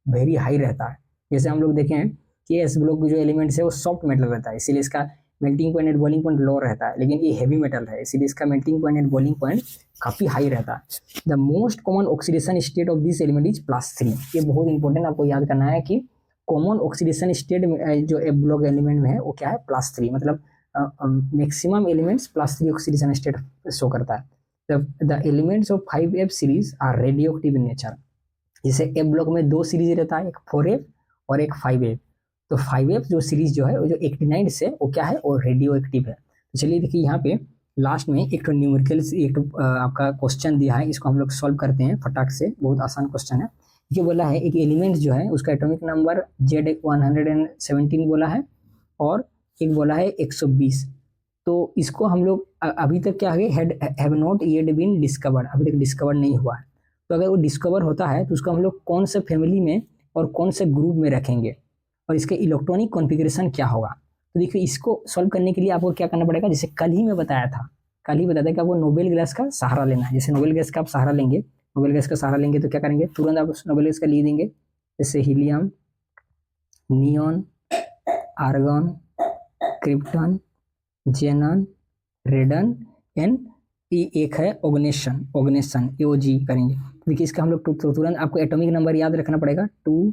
S1: very high रहता है। जैसे हम लोग देखें कि एस ब्लॉक जो एलिमेंट्स है वो सॉफ्ट मेटल रहता है, इसीलिए इसका melting point and boiling point low रहता है। लेकिन ये हेवी मेटल है, इसीलिए इसका melting point and boiling point काफी हाई रहता है। The most common oxidation state of this element is +3। ये बहुत इंपॉर्टेंट आपको याद करना है कि कॉमन ऑक्सीडेशन स्टेट जो एफ ब्लॉक एलिमेंट में है वो क्या है, +3। मतलब maximum elements +3 oxidation state show करता है। The elements of 5F series are radioactive in nature. जैसे एफ ब्लॉक में 2 सीरीज रहता है, एक 4F और एक 5F। तो 5F जो सीरीज जो है वो जो एक्टिनाइड्स है वो क्या है, वो रेडियो एक्टिव है। तो चलिए देखिए यहाँ पे लास्ट में एक तो न्यूमेरिकल्स एक आपका क्वेश्चन दिया है, इसको हम लोग सॉल्व करते हैं फटाक से, बहुत आसान क्वेश्चन है। ये बोला है एक एलिमेंट जो है उसका एटॉमिक नंबर Z117 बोला है और एक बोला है 120। तो इसको हम लोग अभी तक क्या है, have not yet been discovered, अभी तक डिस्कवर नहीं हुआ है। तो अगर वो डिस्कवर होता है तो उसको हम लोग कौन से फैमिली में और कौन से ग्रुप में रखेंगे और इसके इलेक्ट्रॉनिक कॉन्फ़िगरेशन क्या होगा। तो देखिए इसको सॉल्व करने के लिए आपको क्या करना पड़ेगा, जैसे कल ही बताया था कि आपको नोबेल गैस का सहारा लेना है। जैसे नोबेल गैस का आप सहारा लेंगे, नोबेल गैस का सहारा लेंगे तो क्या करेंगे, तुरंत आप नोबेल गैस का लिख देंगे, जैसे helium, neon, argon, krypton, xenon, radon and एक है ओग्नेशन, ओजी करेंगे। देखिए इसका हम लोग तुरंत आपको एटॉमिक नंबर याद रखना पड़ेगा, 2,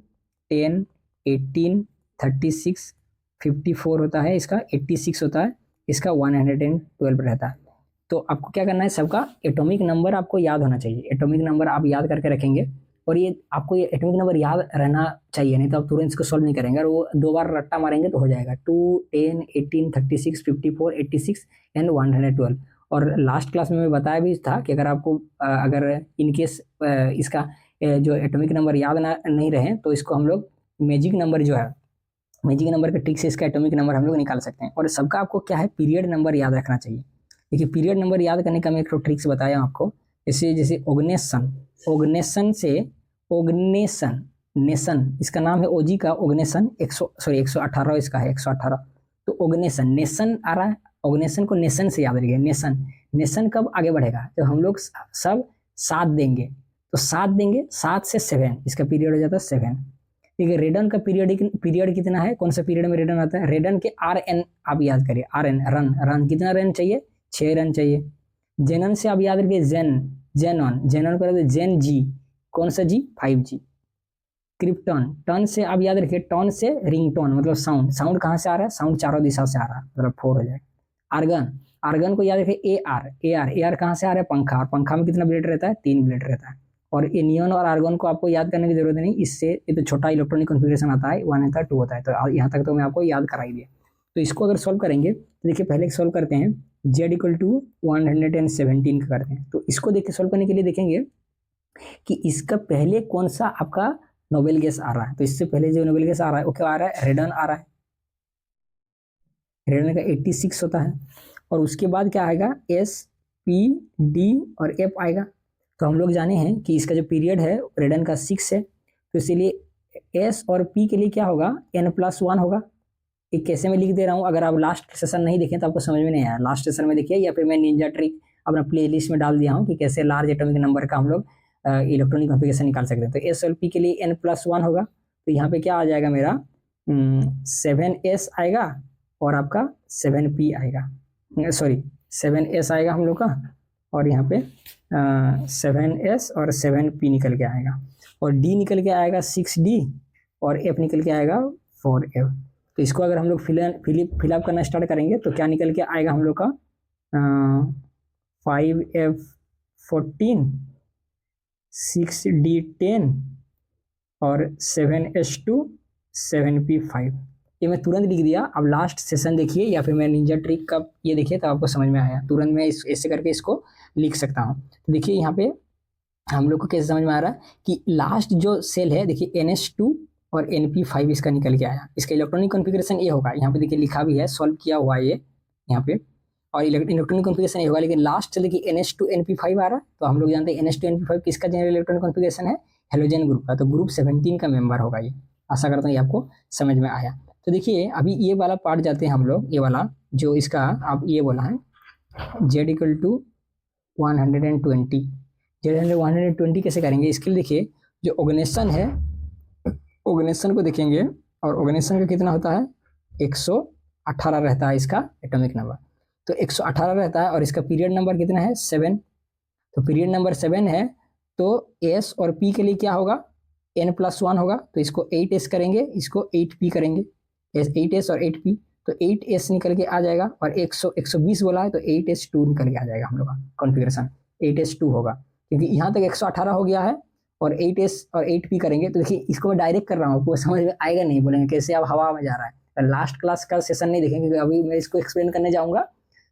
S1: 10, 18, 36, 54 होता है, इसका 86 होता है, इसका 112 रहता है। तो आपको क्या करना है, सबका एटॉमिक नंबर आपको याद होना चाहिए। एटॉमिक नंबर आप याद करके रखेंगे और ये आपको ये एटॉमिक नंबर याद रहना चाहिए, नहीं तो आप तुरंत इसको सॉल्व नहीं करेंगे और वो 2 बार रट्टा मारेंगे तो हो जाएगा। 2, 10, 18, 36, 54, 86 एंड 112। और लास्ट क्लास में मैं बताया भी था कि अगर आपको अगर इनकेस इसका जो एटॉमिक नंबर याद नहीं रहे तो इसको हम लोग मैजिक नंबर जो है, मैजिक नंबर के ट्रिक से इसका एटॉमिक नंबर हम लोग निकाल सकते हैं। और सबका आपको क्या है, पीरियड नंबर याद रखना चाहिए। देखिए पीरियड नंबर याद करने का मैं एक ट्रिक्स बताया आपको, जैसे ओग्नेशन से ओग्नेशन, नेशन इसका नाम है ओजी का, ओग्नेशन 118 इसका है, 118। तो ओग्नेशन नेशन आ रहा है, ओग्नेशन को नेशन से याद रखिए। नेशन कब आगे बढ़ेगा, जब हम लोग सब 7 देंगे, तो 7 देंगे, 7 से 7 इसका पीरियड हो जाता है 7। ठीक है, रेडन का पीरियड कितना है, कौन सा पीरियड में रेडन आता है, रेडन के RN आप याद करिए, RN रन कितना रन चाहिए, 6 रन चाहिए। जेनन से आप याद रखिए जेनन को जेन जी, कौन सा जी, 5G। क्रिप्टन, टन से आप याद रखिए, टन से रिंगटोन मतलब साउंड कहाँ से आ रहा है, साउंड चारों दिशा से आ रहा है, मतलब 4 हो जाएगा। आर्गन को याद रखिए, AR कहाँ से आ रहा है, पंखा, और पंखा में कितना ब्लेड रहता है, 3 ब्लेड रहता है। और नियॉन और आर्गन को आपको याद करने की जरूरत नहीं, इससे ये तो छोटा इलेक्ट्रॉनिक कॉन्फ़िगरेशन आता है, 1 होता है, 2 होता है, तो यहाँ तक तो मैं आपको याद करा ही दिया। तो इसको अगर सॉल्व करेंगे तो देखिए पहले सॉल्व करते हैं, Z = 117 का करते हैं। तो इसको देखिए सॉल्व करने के लिए देखेंगे कि इसका पहले कौन सा आपका नोबेल गैस आ रहा है। तो इससे पहले जो नोबेल गैस आ रहा है वो क्या आ रहा है, रेडन आ रहा है, रेडन का 86 होता है। और उसके बाद क्या आएगा, S, P, D और F आएगा। तो हम लोग जाने हैं कि इसका जो पीरियड है रेडन का 6 है, तो इसीलिए S और P के लिए क्या होगा, N+1 होगा। ये कैसे मैं लिख दे रहा हूँ, अगर आप लास्ट सेशन नहीं देखें तो आपको समझ में नहीं आया, लास्ट सेशन में देखिए, या फिर मैं निंजा ट्रिक अपना प्लेलिस्ट में डाल दिया हूँ कि कैसे लार्ज एटॉमिक नंबर का हम लोग इलेक्ट्रॉनिक कॉन्फ़िगरेशन निकाल सकते हैं। तो S और P के लिए N+1 होगा, तो यहाँ पे क्या आ जाएगा मेरा 7S आएगा और आपका 7P आएगा, 7S आएगा हम लोग का, और यहाँ पे 7S और 7P निकल के आएगा, और D निकल के आएगा 6D और F निकल के आएगा 4F। तो इसको अगर हम लोग फिलअप करना स्टार्ट करेंगे तो क्या निकल के आएगा हम लोग का 5F14, 6D10 और 7S2, 7P5। ये मैं तुरंत लिख दिया, अब लास्ट सेशन देखिए या फिर मैं निंजा ट्रिक का ये देखिए तो आपको समझ में आया, तुरंत मैं ऐसे करके इसको लिख सकता हूँ। तो देखिए यहाँ पे हम लोग को कैसे समझ में आ रहा है कि लास्ट जो सेल है देखिए NH2 और NP5 इसका निकल के आया। इसका इलेक्ट्रॉनिक कॉन्फ़िगरेशन ये होगा, यहाँ पे देखिए लिखा भी है, सॉल्व किया हुआ है ये यहाँ पे, और इलेक्ट्रॉनिक कॉन्फ़िगरेशन ये होगा। लेकिन लास्ट देखिए NH2 NP5 आ रहा है, तो हम लोग जानते हैं NH2 NP5 किसका जनरल इलेक्ट्रॉनिक कॉन्फ़िगरेशन है, हेलोजन ग्रुप का, तो ग्रुप 17 का मेंबर होगा ये। आशा करता हूँ ये आपको समझ में आया। तो देखिए अभी ये वाला पार्ट जाते हैं हम लोग, ये वाला जो इसका आप ये बोला है Z = 120, Z 120 कैसे करेंगे, इसके लिए देखिए जो ऑर्गेनाइजेशन है, ऑर्गेनाइजेशन को देखेंगे, और ऑर्गेनाइजेशन का कितना होता है, 118 रहता है इसका एटॉमिक नंबर। तो 118 रहता है और इसका पीरियड नंबर कितना है, 7। तो पीरियड नंबर 7 है, तो S और P के लिए क्या होगा, N+1 होगा, तो इसको 8S करेंगे, इसको 8P करेंगे, 8S और 8P, तो 8S निकल के आ जाएगा, और 120 बोला है तो 8S2 निकल के आ जाएगा हम लोग का कॉन्फ़िगरेशन, 8S2 होगा, क्योंकि यहाँ तक 118 हो गया है और 8S और 8P करेंगे। तो देखिए इसको मैं डायरेक्ट कर रहा हूँ, आपको समझ में आएगा नहीं, बोलेंगे कैसे अब हवा में जा रहा है, लास्ट क्लास का सेशन नहीं देखेंगे, अभी मैं इसको एक्सप्लेन करने जाऊँगा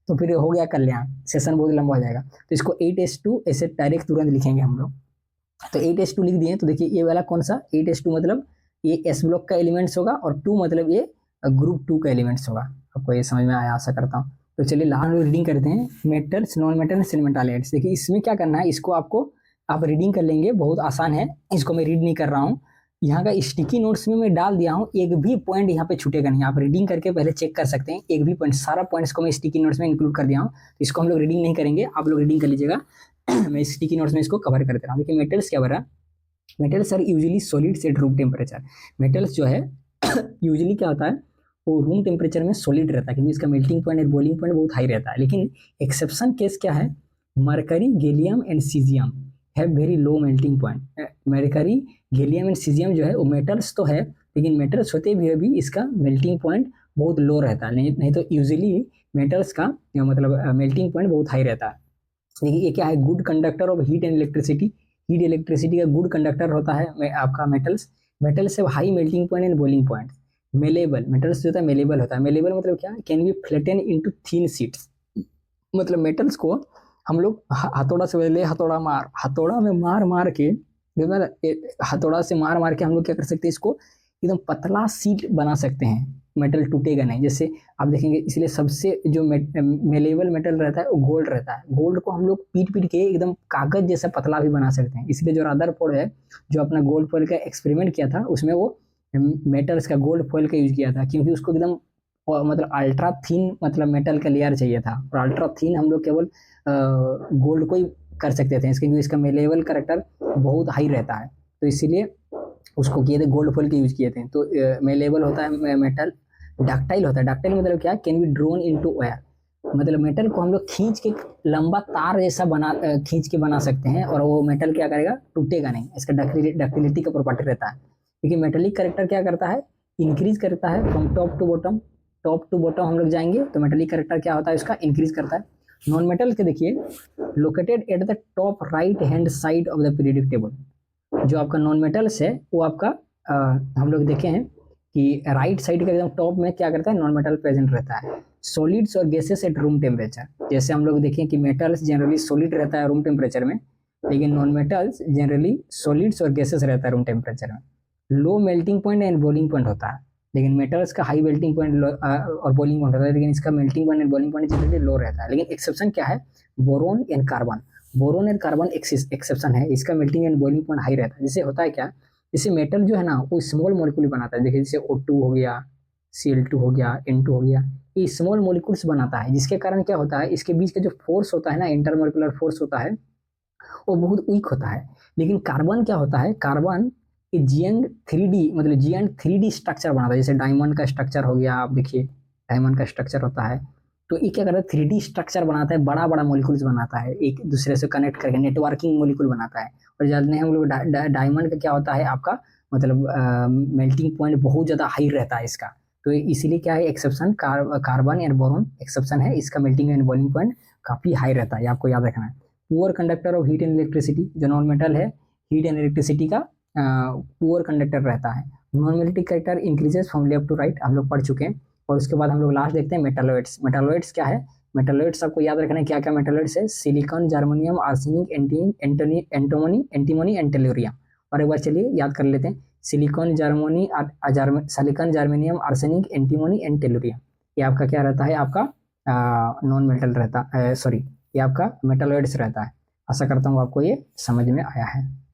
S1: तो फिर हो गया कल्याण, सेशन बहुत लंबा हो जाएगा। तो इसको 8S2 ऐसे डायरेक्ट तुरंत लिखेंगे हम लोग। तो 8S2 लिख दिए, तो देखिए ये वाला कौन सा 8S2 मतलब ये S ब्लॉक का एलिमेंट्स होगा, और 2 मतलब ये ग्रुप 2 का एलिमेंट्स होगा। आपको ये समझ में आया आशा करता हूँ। तो चलिए लास्ट रीडिंग करते हैं, मेटल्स, नॉन मेटल, सिलेमेंटालाइट्स। देखिए इसमें क्या करना है, इसको आपको आप रीडिंग कर लेंगे, बहुत आसान है, इसको मैं रीड नहीं कर रहा हूँ, यहाँ का स्टिकी नोट्स में मैं डाल दिया हूँ, एक भी पॉइंट यहाँ पे छूटेगा नहीं। आप रीडिंग करके पहले चेक कर सकते हैं, एक भी पॉइंट, सारा पॉइंट्स को मैं स्टिकी नोट्स में इंक्लूड कर दिया हूँ। तो इसको हम लोग रीडिंग नहीं करेंगे, आप लोग रीडिंग कर लीजिएगा। मैं स्टिकी नोट्स में इसको कवर कर दे रहा हूँ। देखिए मेटल्स क्या बना, metals are usually solids at room temperature. Metals जो है यूजुअली क्या होता है, वो रूम टेम्परेचर में सॉलिड रहता है, क्योंकि इसका मेल्टिंग पॉइंट और बॉइलिंग पॉइंट बहुत हाई रहता है। लेकिन एक्सेप्शन केस क्या है, mercury, gallium and caesium have very low melting point. Mercury, gallium and caesium जो है वो मेटल्स तो है, लेकिन मेटल्स होते हुए भी इसका मेल्टिंग पॉइंट बहुत लो रहता है। नहीं तो यूजुअली मेटल्स का मतलब मेल्टिंग पॉइंट बहुत हाई रहता है। देखिए ये क्या है, good conductor of heat and electricity. Heat electricity का गुड कंडक्टर होता है आपका metals. Metals have high melting point and boiling point. Malleable, metals जो होता है मेलेबल होता है। मेलेबल मतलब क्या, can be flatten into thin sheets. मतलब मेटल्स को हम लोग हथौड़ा से ले, हथौड़ा मार, हथौड़ा में मार मार के, हथौड़ा से मार मार के हम लोग क्या कर सकते हैं, इसको एकदम पतला सीट बना सकते हैं, मेटल टूटेगा नहीं। जैसे आप देखेंगे, इसलिए सबसे जो मेलेबल मेटल रहता है वो गोल्ड रहता है। गोल्ड को हम लोग पीट पीट के एकदम कागज जैसा पतला भी बना सकते हैं। इसलिए जो रदरफोर्ड है, जो अपना गोल्ड फॉइल का एक्सपेरिमेंट किया था, उसमें वो मेटल्स का गोल्ड फॉइल का यूज किया था, क्योंकि उसको एकदम मतलब अल्ट्रा थिन मतलब मेटल का लेयर चाहिए था। और अल्ट्रा थिन हम लोग केवल गोल्ड को ही कर सकते थे, क्योंकि इसका मेलेबल करेक्टर बहुत हाई रहता है, तो इसीलिए उसको किए थे, गोल्ड फॉइल के यूज किए थे। तो मेलेबल होता है मेटल। डक्टाइल होता है, डक्टाइल मतलब क्या, can be drone into wire. मतलब मेटल को हम लोग खींच के लंबा तार जैसा खींच के बना सकते हैं, और वो मेटल क्या करेगा, टूटेगा नहीं। इसका डक्टिलिटी का प्रॉपर्टी रहता है। क्योंकि मेटेलिक करेक्टर क्या करता है, इंक्रीज करता है from top to bottom. Top to bottom हम लोग जाएंगे तो मेटेलिक करेक्टर क्या होता है, उसका इंक्रीज करता है। नॉन मेटल के देखिए, located at the top right hand side of the periodic table. जो आपका नॉन मेटल्स है वो आपका हम लोग देखे हैं कि राइट साइड के एकदम टॉप में क्या करता है, नॉन मेटल प्रेजेंट रहता है। सॉलिड्स और गैसेस एट रूम टेम्परेचर। जैसे हम लोग देखें कि मेटल्स जनरली सॉलिड रहता है रूम टेम्परेचर में, लेकिन नॉन मेटल्स जनरली सॉलिड्स और गैसेस रहता है रूम टेम्परेचर में। Low melting point and boiling point होता है, लेकिन मेटल्स का हाई मेल्टिंग पॉइंट और बॉइलिंग पॉइंट होता है, लेकिन इसका melting point and boiling point generally लो रहता है। लेकिन एक्सेप्शन क्या है, boron and carbon. Boron and carbon exception है, इसका melting and boiling point high रहता है। जैसे होता है क्या, जैसे मेटल जो है ना वो स्मॉल मॉलिक्यूल बनाता है। देखिए जैसे O2 हो गया, Cl2 हो गया, N2 हो गया, ये स्मॉल मॉलिक्यूल्स बनाता है, जिसके कारण क्या होता है, इसके बीच का जो फोर्स होता है ना, इंटरमोलिकुलर फोर्स होता है, वो बहुत वीक होता है। लेकिन कार्बन क्या होता है, कार्बन जियंग 3D मतलब जियंग 3D स्ट्रक्चर बनाता है। जैसे डायमंड का स्ट्रक्चर हो गया, आप देखिए डायमंड का स्ट्रक्चर होता है, तो ये क्या करता है, 3D स्ट्रक्चर बनाता है, बड़ा बड़ा मॉलिक्यूल्स बनाता है, एक दूसरे से कनेक्ट करके नेटवर्किंग मॉलिक्यूल बनाता है। और जानते हैं हम लोग डायमंड का क्या होता है आपका, मतलब मेल्टिंग पॉइंट बहुत ज़्यादा हाई रहता है इसका। तो इसीलिए क्या है, exception carbon and boron exception है, इसका मेल्टिंग एंड बॉइलिंग पॉइंट काफ़ी हाई रहता है, आपको याद रखना है। Poor conductor of heat and electricity. जो नॉन मेटल है, हीट एंड इलेक्ट्रिसिटी का पुअर कंडक्टर रहता है। Non metallic character increases from left to right, हम लोग पढ़ चुके हैं। और उसके बाद हम लोग लास्ट देखते हैं मेटालॉइड्स। मेटालॉइड्स क्या है, मेटालॉइड्स आपको याद रखना है क्या क्या मेटालॉइड्स है, silicon, germanium, arsenic, antimony and tellurium. और एक बार चलिए याद कर लेते हैं, silicon, silicon, germanium, arsenic, antimony and tellurium. ये आपका क्या रहता है, आपका नॉन मेटल रहता है, सॉरी ये आपका मेटालॉइड्स रहता है। आशा करता हूँ आपको ये समझ में आया है।